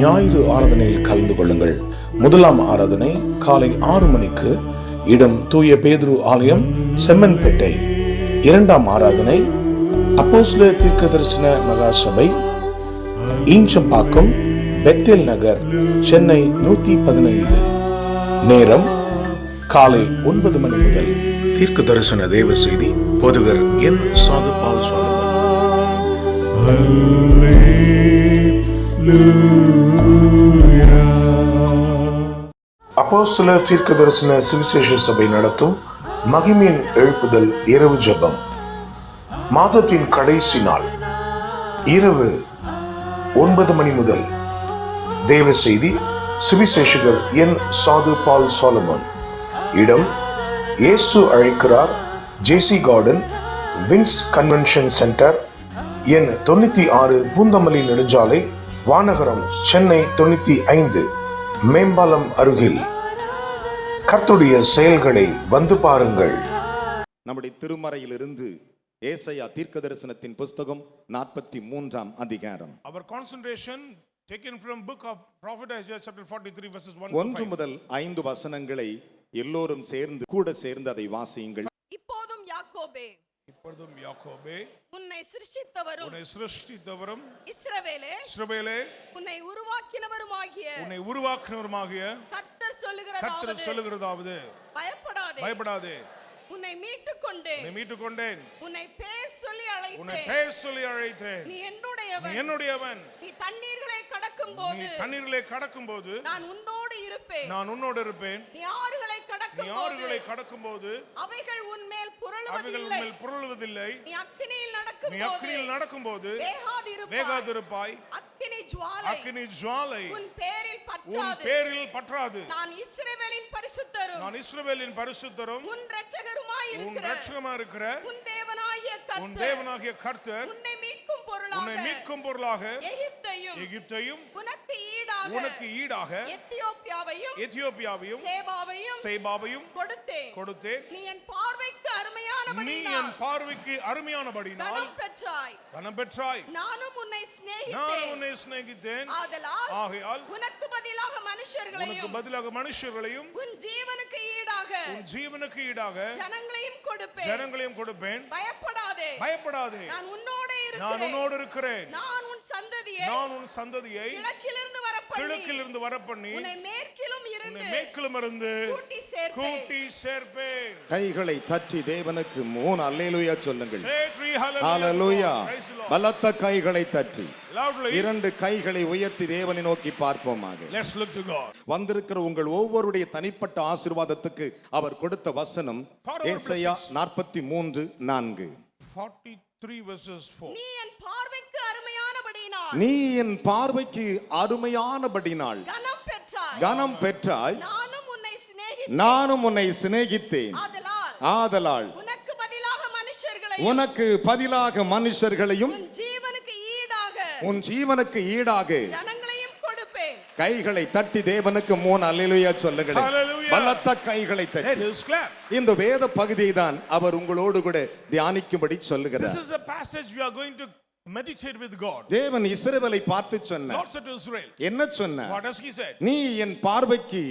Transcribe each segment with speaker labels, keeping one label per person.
Speaker 1: ஞாயிறு ஆராதனையில் கலந்து கொள்ளுங்கள். முதலாம் ஆராதனை காலை 6 மணிக்கு. இடம் தூய பேதுரு ஆலயம், செம்மன்பேட்டை. இரண்டாம் ஆராதனை அப்போஸ்தலர் தீர்க்கதரிசன மகா சபை, ஈஞ்சம்பாக்கம், பெத்தேல் நகர், சென்னை 115. நேரம் காலை 9 மணி முதல். தீர்க்க தரிசன தேவ செய்தி போதகர் என். சாது பால் சாலமன். அப்போஸ்தலர் தீர்க்க தரிசன சுவிசேஷ சபை நடத்தும் மகிமையின் எழுப்புதல் இரவு ஜெபம். மாதத்தின் கடைசி நாள் இரவு 9 மணி முதல். தேவ செய்தி சுவிசேஷகர் என். சாது பால் சாலமன். இடம் இயேசு அழைக்கிறார், ஜேசி கார்டன், விங்ஸ் கன்வென்ஷன் சென்டர், எண் 96, பூந்தமல்லி நெடுஞ்சாலை, வானகரம், சென்னை 95, மேம்பாலம் அருகில். கர்த்தருடைய செயல்களை வந்து பாருங்கள்.
Speaker 2: நம்முடைய திருமறையிலிருந்து ஏசாயா தீர்க்கதரிசனத்தின் புத்தகம் 43ஆம் அதிகாரம்.
Speaker 3: Our concentration taken from book of prophet Isaiah chapter 43 verses
Speaker 2: 1 முதல் 5 வசனங்களை எல்லோரும் கூட சேர்ந்து அதை வாசியுங்கள்.
Speaker 4: இப்போதும் யாக்கோபே, உன்னை சிருஷ்டித்தவரும்
Speaker 3: இஸ்ரவேலே
Speaker 4: உன்னை உருவாக்கினவருமாகிய கர்த்தர் சொல்லுகிறதாவது பயப்படாதே, உன்னை மீட்டுக் கொண்டேன், உன்னை பெயர் சொல்லி அழைத்தேன், நீ என்னுடையவன், நீ தண்ணீர்களை கடக்கும்போது நான் உன்னோடு இருப்பேன், நீ ஆறுகளை கடக்கும்போது அவைகள் உன்மேல் புரளுவதில்லை, நீ அக்கினியில் நடக்கும்போது வேகாதிருப்பாய், அக்கினி ஜுவாலை உன் பேரில் பற்றாது. நான் இஸ்ரவேலின் பரிசுத்தரும் உன் இரட்சகருமாய் இருக்கிற உன் தேவனாகிய கர்த்தர் உன்னை மீட்கும் பொருளாக எகிப்தையும் உனக்கு ஈடாக எத்தியோப்பியாவையும் சேபாவையும் கொடுத்தேன். நீ என் பார்வைக்கு அருமையானபடியினால் கனம் பெற்றாய். நானும் உன்னை சிநேகித்தேன். ஆகையால் உனக்கு பதிலாக மனுஷர்களையும் உன் ஜீவனுக்கு ஈடாக ஜனங்களையும் கொடுப்பேன். பயப்படாதே, நான் உன்னோடு இருக்கிறேன். நான் உன் சந்ததியை கிழக்கிலிருந்து வரப்பண்ணி உன்னை மேற்கிலும் இருந்து கூட்டி சேர்ப்பேன்.
Speaker 2: கைகளை தட்டி தேவனுக்கு 3 அல்லேலூயா சொல்லுங்கள். ஹalleluya. பலத்த கைகளை தட்டி 2 கைகளை உயர்த்தி தேவனை நோக்கி பார்ப்போமாக.
Speaker 3: Let's look to God.
Speaker 2: வந்திருக்கிற உங்கள் ஒவ்வொருடைய தனிப்பட்ட ஆசீர்வாதத்துக்கு அவர் கொடுத்த வசனம் ஏசாயா 43:4.
Speaker 3: 43 verses 4.
Speaker 4: நீ என் பார்வைக்கு அருமையானபடினால்
Speaker 2: கனம் பெற்றாய். நானும் உன்னை சிநேகித்தேன். ஆதலால் உனக்கு பதிலாக மனுஷர்களையும் உன் ஜீவனுக்கு ஈடாக கைகளை தட்டி தேவனுக்கு 3 அல்லேலூயா சொல்லுங்கள். பலத்த கைகளை தட்டி. இந்த வேத பகுதியை தான் அவர் உங்களோடு கூட தியானிக்கும்படி சொல்லுகிறார்.
Speaker 3: This is a passage we are going to meditate with God.
Speaker 2: தேவன் இஸ்ரவேலை பார்த்து சொன்னார்.
Speaker 3: God said to Israel.
Speaker 2: என்ன சொன்னார்?
Speaker 3: What does he say?
Speaker 2: நீ என் பார்வைக்கு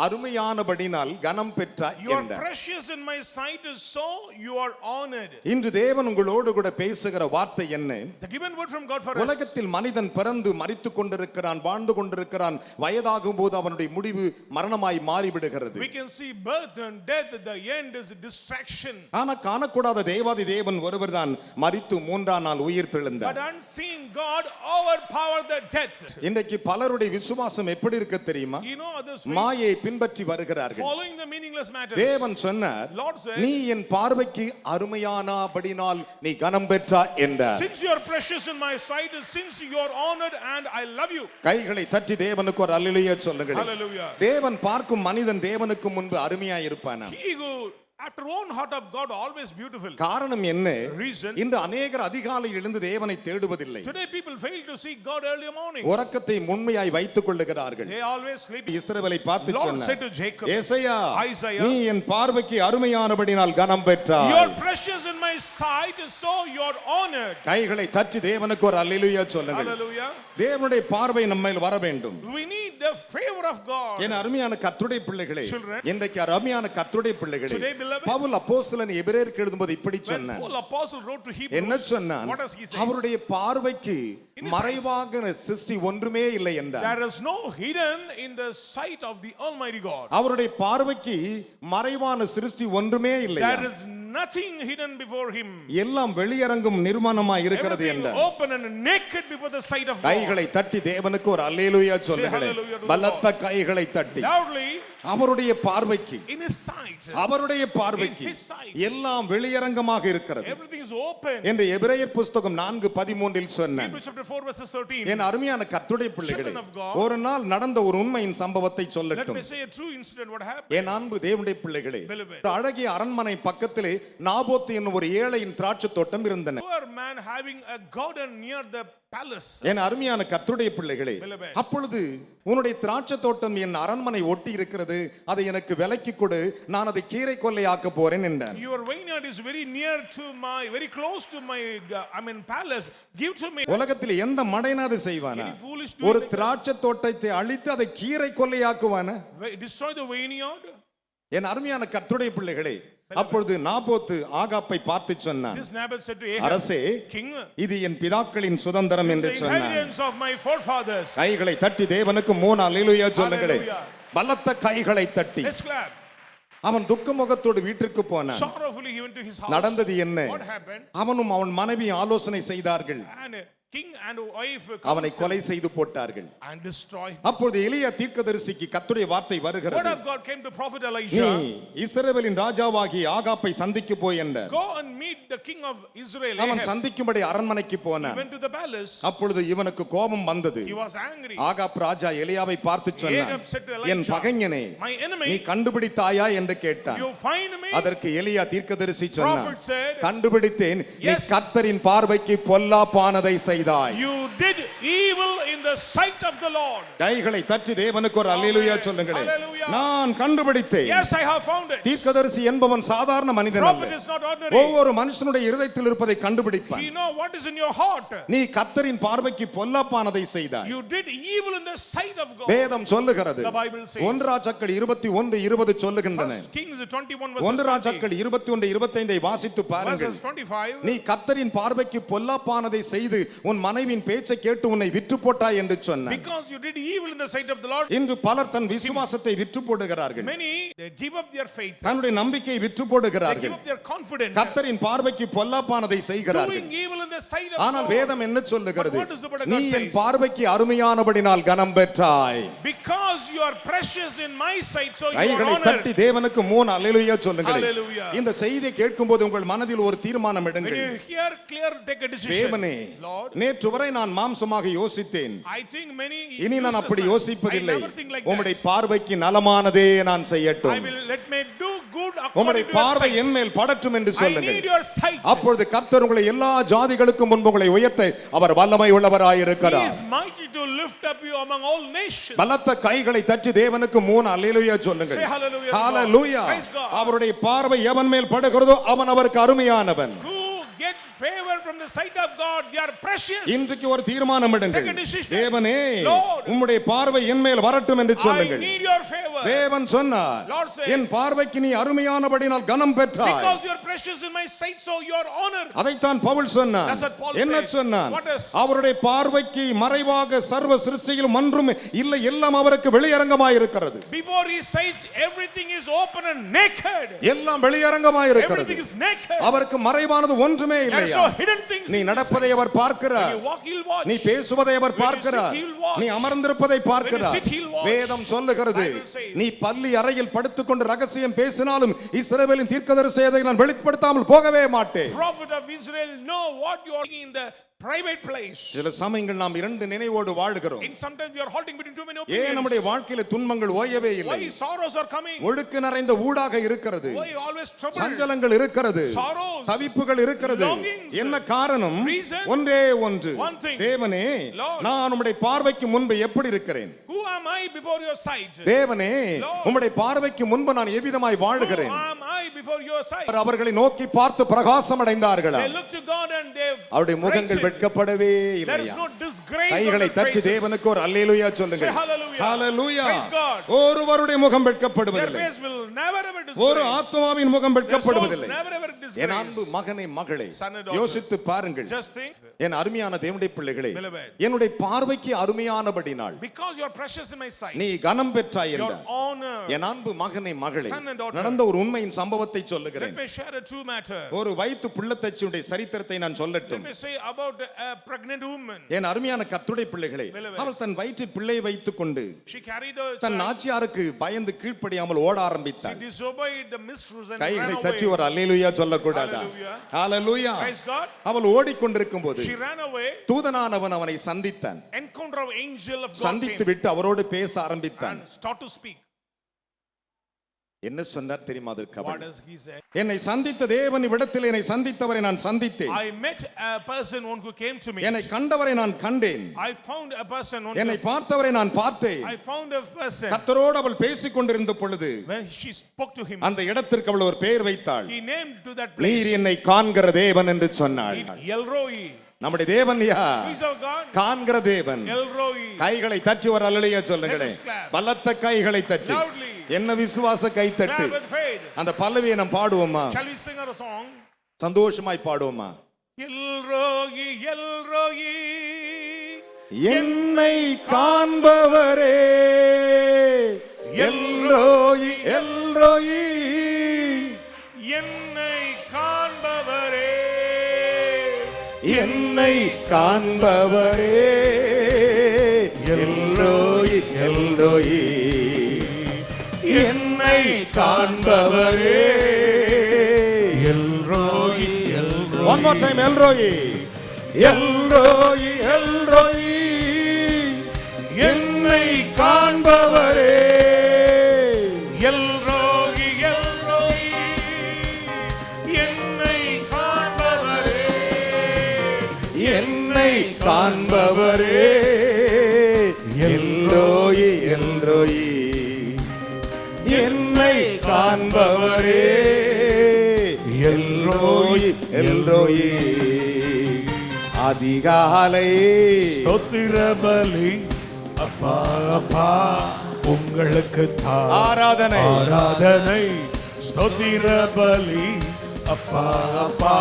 Speaker 2: அருமையானபடினால் கனம் பெற்றாய்
Speaker 3: என்றார். You are precious in my sight, so you are honored.
Speaker 2: இன்று தேவன் உங்களோடு கூட பேசுகிற வார்த்தை என்ன?
Speaker 3: The given word from God for us.
Speaker 2: உலகத்தில் மனிதன் பிறந்து மரித்துக் கொண்டிருக்கிறான், வாழ்ந்து கொண்டிருக்கிறான். வயதாகும் போது அவனுடைய முடிவு மரணமாய் மாறிவிடுகிறது.
Speaker 3: We can see birth and death, the end is distraction.
Speaker 2: ஆனா காணக்கூடாத தேவாதி தேவன் ஒருவர்தான் மரித்து 3ஆம் நாள் உயிர் தெழுந்தார்.
Speaker 3: But unseen God overpowered the death.
Speaker 2: இன்றைக்கு பலருடைய விசுவாசம் எப்படி இருக்கு தெரியுமா?
Speaker 3: You know others
Speaker 2: மாயை பின்பற்றி வருகிறார்கள்.
Speaker 3: Following the meaningless matters.
Speaker 2: தேவன் சொன்னார், நீ என் பார்வைக்கு அருமையானபடினால் நீ கனம் பெற்றாய் என்றார்.
Speaker 3: Since you are precious in my sight, since you are honored and I love you.
Speaker 2: கைகளை தட்டி தேவனுக்கு ஒரு அல்லேலூயா சொல்லுங்கள்.
Speaker 3: Hallelujah.
Speaker 2: தேவன் பார்க்கும் மனிதன் தேவனுக்கு முன்பு அருமையாய் இருப்பானா?
Speaker 3: He who after own heart of God, always beautiful.
Speaker 2: காரணம் என்ன?
Speaker 3: Reason.
Speaker 2: இன்று அநேகர் அதிகாலையில் எழுந்து தேவனை தேடுவதில்லை.
Speaker 3: Today people fail to seek God early morning.
Speaker 2: உறக்கத்தை முன்மையாய் வைத்துக் கொள்ளுகிறார்கள்.
Speaker 3: They always sleep.
Speaker 2: இஸ்ரவேலை பார்த்து
Speaker 3: Lord
Speaker 2: சொன்னார்,
Speaker 3: said to Jacob,
Speaker 2: ஏசாயா,
Speaker 3: Isaiah,
Speaker 2: நீ என் பார்வைக்கு அருமையானபடினால் கனம் பெற்றாய்.
Speaker 3: you are precious in my sight, so you are honored.
Speaker 2: கைகளை தட்டி தேவனுக்கு ஒரு அல்லேலூயா சொல்லுங்கள்.
Speaker 3: Hallelujah.
Speaker 2: தேவனுடைய பார்வை நம்மேல் வர வேண்டும்.
Speaker 3: We need the favor of God.
Speaker 2: என் அருமையான கர்த்தருடைய பிள்ளைகளே,
Speaker 3: Children.
Speaker 2: இன்றைக்கு அருமையான கர்த்தருடைய பிள்ளைகளே,
Speaker 3: Today, beloved,
Speaker 2: பவுல் அப்போஸ்தலன் எபிரேயருக்கு எழுதும்போது இப்படி
Speaker 3: when
Speaker 2: சொன்னார்.
Speaker 3: Paul apostle wrote to Hebrews,
Speaker 2: என்ன சொன்னான்?
Speaker 3: what does he say?
Speaker 2: அவருடைய பார்வைக்கு
Speaker 3: In his
Speaker 2: மறைவாக சிருஷ்டி ஒன்றுமே இல்லை என்றார்.
Speaker 3: There is no hidden in the sight of the Almighty God.
Speaker 2: அவருடைய பார்வைக்கு மறைவான சிருஷ்டி ஒன்றுமே இல்லை.
Speaker 3: There is nothing hidden before him.
Speaker 2: எல்லாம் வெளியரங்கும் நிர்மாணமாய் இருக்கிறது
Speaker 3: Everything
Speaker 2: என்றார்.
Speaker 3: open and naked before the sight of God.
Speaker 2: கைகளை தட்டி தேவனுக்கு ஒரு அல்லேலூயா சொல்லுங்களேன்.
Speaker 3: hallelujah to the
Speaker 2: பலத்த கைகளை தட்டி
Speaker 3: Loudly,
Speaker 2: அவருடைய பார்வைக்கு,
Speaker 3: in his sight,
Speaker 2: அவருடைய பார்வைக்கு
Speaker 3: In his sight.
Speaker 2: எல்லாம் வெளியரங்கமாக இருக்கிறது
Speaker 3: everything is open.
Speaker 2: என்று எபிரேயர் புஸ்தகம் 4:13 சொன்னார்.
Speaker 3: Hebrews chapter 4 verses 13.
Speaker 2: என் அருமையான கர்த்தருடைய பிள்ளைகளே,
Speaker 3: Children of God,
Speaker 2: ஒரு நாள் நடந்த ஒரு உண்மையின் சம்பவத்தை
Speaker 3: Let
Speaker 2: சொல்லட்டும்.
Speaker 3: me say a true incident what happened.
Speaker 2: என் அன்பு தேவனுடைய பிள்ளைகளே,
Speaker 3: Beloved.
Speaker 2: ஒரு அழகிய அரண்மனை பக்கத்திலே நாபோத்து என்னும் ஒரு ஏழையின் திராட்சை தோட்டம் இருந்தன.
Speaker 3: Poor man having a garden near the palace.
Speaker 2: என் அருமையான கர்த்தருடைய பிள்ளைகளே,
Speaker 3: Beloved.
Speaker 2: அப்பொழுது உன்னுடைய திராட்சை தோட்டம் என் அரண்மனை ஒட்டி இருக்கிறது, அதை எனக்கு விலைக்கு கொடு, நான் அதை கீரை கொல்லையாக்க போறேன் என்றார்.
Speaker 3: Your vineyard is very near to my, very close to my, palace. Give to me.
Speaker 2: உலகத்தில் எந்த மடைனாது செய்வானா?
Speaker 3: Any foolish
Speaker 2: ஒரு
Speaker 3: doing
Speaker 2: திராட்சை தோட்டத்தை அழித்து அதை கீரை கொல்லையாக்குவானா?
Speaker 3: destroy the vineyard.
Speaker 2: என் அருமையான கர்த்தருடைய பிள்ளைகளே, அப்பொழுது நாபோத்து ஆகாப்பை பார்த்து சொன்னான்,
Speaker 3: This Naboth said to Ahab,
Speaker 2: அரசே,
Speaker 3: King,
Speaker 2: இது என் பிதாக்களின் சுதந்திரம் என்று
Speaker 3: the
Speaker 2: சொன்னான்.
Speaker 3: inheritance of my forefathers.
Speaker 2: கைகளை தட்டி தேவனுக்கு 3 அல்லேலூயா சொல்லுங்களே.
Speaker 3: Hallelujah.
Speaker 2: பலத்த கைகளை தட்டி
Speaker 3: Let's clap.
Speaker 2: அவன் துக்க முகத்தோடு வீட்டிற்கு போனான்.
Speaker 3: Sorrowfully he went to his house.
Speaker 2: நடந்தது என்ன?
Speaker 3: What happened?
Speaker 2: அவனும் அவன் மனைவி ஆலோசனை செய்தார்கள்.
Speaker 3: And king and wife
Speaker 2: அவனை
Speaker 3: counseled
Speaker 2: கொலை செய்து போட்டார்கள்.
Speaker 3: and destroyed.
Speaker 2: அப்பொழுது எலியா தீர்க்கதரிசிக்கு கர்த்தருடைய வார்த்தை
Speaker 3: Word
Speaker 2: வருகிறது,
Speaker 3: of God came to prophet
Speaker 2: நீ
Speaker 3: Elijah.
Speaker 2: இஸ்ரவேலின் ராஜாவாகி ஆகாப்பை சந்திக்க போய் என்றார்.
Speaker 3: Go and meet the king of Israel.
Speaker 2: அவன்
Speaker 3: Ahab.
Speaker 2: சந்திக்கும்படி அரண்மனைக்கு
Speaker 3: He
Speaker 2: போனான்.
Speaker 3: went to the palace.
Speaker 2: அப்பொழுது இவனுக்கு கோபம் வந்தது.
Speaker 3: He was angry.
Speaker 2: ஆகாப் ராஜா எலியாவை பார்த்து சொன்னான்,
Speaker 3: Ahab said to Elijah,
Speaker 2: N பகைஞனே,
Speaker 3: my
Speaker 2: நீ
Speaker 3: enemy,
Speaker 2: கண்டுபிடித்தாயா என்று கேட்டான்.
Speaker 3: you find me?
Speaker 2: அதற்கு எலியா தீர்க்கதரிசி சொன்னான்,
Speaker 3: Prophet said,
Speaker 2: கண்டுபிடித்தேன், நீ
Speaker 3: Yes.
Speaker 2: கர்த்தரின் பார்வைக்கு பொல்லாப்பானதை செய்தாய்.
Speaker 3: You did evil in the sight of the Lord.
Speaker 2: கைகளை தட்டி தேவனுக்கு ஒரு அல்லேலூயா சொல்லுங்களேன்.
Speaker 3: Hallelujah.
Speaker 2: நான் கண்டுபிடித்தேன்.
Speaker 3: Yes, I have found it.
Speaker 2: தீர்க்கதரிசி என்பவன் சாதாரண மனிதன்
Speaker 3: Prophet
Speaker 2: அல்ல.
Speaker 3: is not ordinary.
Speaker 2: ஒவ்வொரு மனுஷனுடைய இருதயத்தில் இருப்பதை கண்டுபிடிப்பான்.
Speaker 3: He know what is in your heart.
Speaker 2: நீ கர்த்தரின் பார்வைக்கு பொல்லாப்பானதை செய்தாய்.
Speaker 3: You did evil in the sight of God.
Speaker 2: வேதம் சொல்லுகிறது,
Speaker 3: The Bible says.
Speaker 2: 1 ராஜாக்கள் 21:20 சொல்லுகின்றன.
Speaker 3: First Kings 21
Speaker 2: 1
Speaker 3: verses 20.
Speaker 2: ராஜாக்கள் 21:25 வாசித்து பாருங்கள்.
Speaker 3: Verses 25.
Speaker 2: நீ கர்த்தரின் பார்வைக்கு பொல்லாப்பானதை செய்து உன் மனைவியின் பேச்சை கேட்டு உன்னை விற்று போட்டாய் என்று சொன்னான்.
Speaker 3: Because you did evil in the sight of the Lord.
Speaker 2: இன்று பலர் தன் விசுவாசத்தை விற்று போடுகிறார்கள்.
Speaker 3: Many they give up their faith.
Speaker 2: தன்னுடைய நம்பிக்கையை விற்று
Speaker 3: They
Speaker 2: போடுகிறார்கள்.
Speaker 3: give up their confidence.
Speaker 2: கர்த்தரின் பார்வைக்கு பொல்லாப்பானதை செய்கிறார்கள்.
Speaker 3: Doing evil in the sight of
Speaker 2: ஆனால்
Speaker 3: God.
Speaker 2: வேதம் என்ன சொல்லுகிறது?
Speaker 3: But what does the word of
Speaker 2: நீ
Speaker 3: God
Speaker 2: என்
Speaker 3: says?
Speaker 2: பார்வைக்கு அருமையானபடினால் கனம் பெற்றாய்.
Speaker 3: Because you are precious in my sight, so you are
Speaker 2: கைகளை தட்டி
Speaker 3: honored.
Speaker 2: தேவனுக்கு 3 அல்லேலூயா சொல்லுங்கள்.
Speaker 3: Hallelujah.
Speaker 2: இந்த செய்தியை கேட்கும்போது உங்கள் மனதில் ஒரு தீர்மானம்
Speaker 3: When
Speaker 2: எடுங்கள்.
Speaker 3: you hear clear, take a decision.
Speaker 2: தேவனே,
Speaker 3: Lord,
Speaker 2: நேற்று வரை நான் மாம்சமாக யோசித்தேன்,
Speaker 3: I think many
Speaker 2: இனி நான் அப்படி
Speaker 3: useless man.
Speaker 2: யோசிப்பதில்லை.
Speaker 3: I never think like
Speaker 2: உம்முடைய
Speaker 3: that.
Speaker 2: பார்வைக்கு நலமானதே நான்
Speaker 3: I
Speaker 2: செய்யட்டும்.
Speaker 3: will let me do good
Speaker 2: உம்முடைய
Speaker 3: according to your
Speaker 2: பார்வை
Speaker 3: sight.
Speaker 2: என் மேல் படட்டும் என்று
Speaker 3: I
Speaker 2: சொல்லுங்கள்.
Speaker 3: need your sight.
Speaker 2: அப்பொழுது கர்த்தர் உங்களை எல்லா ஜாதிகளுக்கும் முன்பு உங்களை உயர்த்த அவர் வல்லமை
Speaker 3: He
Speaker 2: உள்ளவராயிருக்கிறார்.
Speaker 3: is mighty to lift up you among all nations.
Speaker 2: பலத்த கைகளை தட்டி தேவனுக்கு 3 அல்லேலூயா சொல்லுங்கள்.
Speaker 3: Say hallelujah to God.
Speaker 2: Hallelujah.
Speaker 3: Praise God.
Speaker 2: அவருடைய பார்வை எவன் மேல் படுகிறதோ அவன் அவருக்கு அருமையானவன்.
Speaker 3: Who get favor from the sight of God, they are precious.
Speaker 2: இன்றைக்கு ஒரு தீர்மானம் எடுங்கள்.
Speaker 3: Take a decision.
Speaker 2: தேவனே,
Speaker 3: Lord,
Speaker 2: உம்முடைய பார்வை என் மேல் வரட்டும் என்று
Speaker 3: I
Speaker 2: சொல்லுங்கள்.
Speaker 3: need your favor.
Speaker 2: தேவன் சொன்னார்,
Speaker 3: Lord said,
Speaker 2: என் பார்வைக்கு நீ அருமையானபடினால் கனம் பெற்றாய்.
Speaker 3: Because you are precious in my sight, so you are honored.
Speaker 2: அதைத்தான் பவுல் சொன்னான்.
Speaker 3: That's what Paul
Speaker 2: என்ன
Speaker 3: said.
Speaker 2: சொன்னான்?
Speaker 3: What is?
Speaker 2: அவருடைய பார்வைக்கு மறைவாக சர்வ சிருஷ்டியிலும் ஒன்றும் இல்லை, எல்லாம் அவருக்கு வெளியரங்கமாய் இருக்கிறது.
Speaker 3: Before he says everything is open and naked.
Speaker 2: எல்லாம் வெளியரங்கமாய் இருக்கிறது.
Speaker 3: Everything is naked.
Speaker 2: அவருக்கு மறைவானது ஒன்றுமே
Speaker 3: There is
Speaker 2: இல்லையா?
Speaker 3: no hidden things.
Speaker 2: நீ
Speaker 3: in his
Speaker 2: நடப்பதை
Speaker 3: sight.
Speaker 2: அவர் பார்க்கிறார்.
Speaker 3: When you walk, he'll watch.
Speaker 2: நீ பேசுவதை அவர்
Speaker 3: When you
Speaker 2: பார்க்கிறார்.
Speaker 3: sit, he'll watch.
Speaker 2: நீ அமர்ந்திருப்பதை பார்க்கிறார்.
Speaker 3: When you sit, he'll watch.
Speaker 2: வேதம் சொல்லுகிறது,
Speaker 3: Bible says.
Speaker 2: நீ பள்ளி அறையில் படுத்துக்கொண்டு ரகசியம் பேசினாலும் இஸ்ரவேலின் தீர்க்கதரிசியை நான் வெளிப்படுத்தாமல் போகவே மாட்டேன்.
Speaker 3: Prophet of Israel know what you are in the private place.
Speaker 2: சில சமயங்கள் நாம் இரண்டு நினைவோடு வாழ்கிறோம்.
Speaker 3: In sometimes we are halting between too many
Speaker 2: ஏன்
Speaker 3: opinions.
Speaker 2: நம்முடைய வாழ்க்கையில துன்பங்கள் ஓயவே இல்லை?
Speaker 3: Why sorrows are coming?
Speaker 2: ஒழுக்கு நிறைந்த ஊடாக இருக்கிறது.
Speaker 3: Why always trouble?
Speaker 2: சஞ்சலங்கள் இருக்கிறது.
Speaker 3: Sorrows.
Speaker 2: தவிப்புகள் இருக்கிறது.
Speaker 3: Longings.
Speaker 2: என்ன காரணம்?
Speaker 3: Reason.
Speaker 2: ஒன்றே ஒன்று.
Speaker 3: One thing.
Speaker 2: தேவனே,
Speaker 3: Lord.
Speaker 2: நான் உம்முடைய பார்வைக்கு முன்பு எப்படி இருக்கிறேன்?
Speaker 3: Who am I before your sight?
Speaker 2: தேவனே,
Speaker 3: Lord.
Speaker 2: உம்முடைய பார்வைக்கு முன்பு நான் எவ்விதமாய்
Speaker 3: Who
Speaker 2: வாழுகிறேன்?
Speaker 3: am I before your sight?
Speaker 2: அவர்களை நோக்கி பார்த்து பிரகாசம் அடைந்தார்களா?
Speaker 3: They look to God and they
Speaker 2: அவருடைய முகங்கள் வெட்கப்படவே
Speaker 3: There is
Speaker 2: இல்லையா?
Speaker 3: no disgrace on
Speaker 2: கைகளை
Speaker 3: their
Speaker 2: தட்டி
Speaker 3: faces.
Speaker 2: தேவனுக்கு ஒரு அல்லேலூயா சொல்லுங்கள்.
Speaker 3: Say hallelujah.
Speaker 2: ஹalleluya.
Speaker 3: Praise God.
Speaker 2: ஒருவருடைய முகம்
Speaker 3: Their
Speaker 2: வெட்கப்படுவதில்லை.
Speaker 3: face will never ever
Speaker 2: ஒரு
Speaker 3: disgrace.
Speaker 2: ஆத்துமாவின் முகம்
Speaker 3: Their souls
Speaker 2: வெட்கப்படுவதில்லை.
Speaker 3: never ever
Speaker 2: என் அன்பு
Speaker 3: disgrace.
Speaker 2: மகனே மகளே,
Speaker 3: Son and daughter.
Speaker 2: யோசித்து பாருங்கள்.
Speaker 3: Just think,
Speaker 2: என் அருமையான தேவனுடைய பிள்ளைகளே,
Speaker 3: Beloved.
Speaker 2: என்னுடைய பார்வைக்கு அருமையானபடினாள்
Speaker 3: because you are precious in my sight,
Speaker 2: நீ கனம் பெற்றாய்
Speaker 3: your
Speaker 2: என்றார்.
Speaker 3: honor.
Speaker 2: என் அன்பு மகனே மகளே,
Speaker 3: Son and daughter.
Speaker 2: நடந்த ஒரு உண்மையின் சம்பவத்தை
Speaker 3: Let
Speaker 2: சொல்லுகிறேன்.
Speaker 3: me share a true matter.
Speaker 2: ஒரு வயிற்று பிள்ளைத்தச்சியுடைய சரித்திரத்தை நான்
Speaker 3: Let
Speaker 2: சொல்லட்டும்.
Speaker 3: me say about a pregnant woman.
Speaker 2: என் அருமையான கர்த்தருடைய பிள்ளைகளே,
Speaker 3: Beloved.
Speaker 2: அவள் தன் வயிற்றில் பிள்ளை வைத்துக் கொண்டு
Speaker 3: She carried the
Speaker 2: than
Speaker 3: child.
Speaker 2: நாச்சியாருக்கு பயந்து கீழ்ப்படியாமல் ஓட
Speaker 3: She
Speaker 2: ஆரம்பித்தாள்.
Speaker 3: disobeyed the mistress and
Speaker 2: கைகளை
Speaker 3: ran
Speaker 2: தட்டி
Speaker 3: away.
Speaker 2: ஒரு அல்லேலூயா சொல்லக்கூடாதா?
Speaker 3: Hallelujah.
Speaker 2: ஹalleluya.
Speaker 3: Praise God.
Speaker 2: அவள் ஓடிக்கொண்டிருக்கும் போது
Speaker 3: She ran away.
Speaker 2: தூதனானவன் அவனை சந்தித்தான்.
Speaker 3: Encounter of angel of God
Speaker 2: சந்தித்து
Speaker 3: came
Speaker 2: விட்டு அவரோடு பேச ஆரம்பித்தான்.
Speaker 3: and start to speak.
Speaker 2: என்ன சொன்னார் தெரியுமா? அதற்கு
Speaker 3: What
Speaker 2: அவள்,
Speaker 3: does he say?
Speaker 2: என்னை சந்தித்த தேவன் இவ்விடத்தில் என்னை சந்தித்தவரை நான் சந்தித்தேன்.
Speaker 3: I met a person one who came to me.
Speaker 2: என்னை கண்டவரை நான் கண்டேன்.
Speaker 3: I found a person one
Speaker 2: என்னை பார்த்தவரை நான் பார்த்தேன்.
Speaker 3: I found a person.
Speaker 2: கர்த்தரோடு அவள் பேசிக் கொண்டிருந்த பொழுது
Speaker 3: When she spoke to him,
Speaker 2: அந்த இடத்திற்கு அவள் ஒரு பெயர் வைத்தாள்.
Speaker 3: he named to that
Speaker 2: நீர்
Speaker 3: place
Speaker 2: என்னை காண்கிற தேவன் என்று சொன்னாள்.
Speaker 3: El Roi.
Speaker 2: நம்முடைய தேவன் யார்?
Speaker 3: Who is our God?
Speaker 2: காண்கிற தேவன்.
Speaker 3: El Roi.
Speaker 2: கைகளை தட்டி ஒரு அல்லேலூயா சொல்லுங்களே.
Speaker 3: Let us clap.
Speaker 2: பலத்த கைகளை தட்டி.
Speaker 3: Loudly.
Speaker 2: என்ன விசுவாச கை தட்டு.
Speaker 3: Clap with faith.
Speaker 2: அந்த பல்லவியை நாம் பாடுவோமா?
Speaker 3: Shall we sing our song?
Speaker 2: சந்தோஷமாய் பாடுவோமா?
Speaker 3: El Roi, El Roi.
Speaker 2: என்னை காண்பவரே எல்லோயி எல்லோயி.
Speaker 3: என்னை காண்பவரே,
Speaker 2: என்னை காண்பவரே எல்லோயி எல்லோயி. என்னை காண்பவரே
Speaker 3: எல்ரோயி, எல்ரோயி.
Speaker 2: One more time, எல்ரோயி எல்ரோயி எல்ரோயி. என்னை காண்பவரே
Speaker 3: எல்ரோயி, எல்ரோயி. என்னை காண்பவரே,
Speaker 2: என்னை காண்பவரே எல்லோயி எல்லோயி. என்னை காண்பவரே எல்லோயி எல்லோயி. அதிகாலை
Speaker 3: ஸ்தோத்திர பலி அப்பா அப்பா உங்களுக்கு தான்
Speaker 2: ஆராதனை.
Speaker 3: ஆராதனை. ஸ்தோத்திர பலி அப்பா அப்பா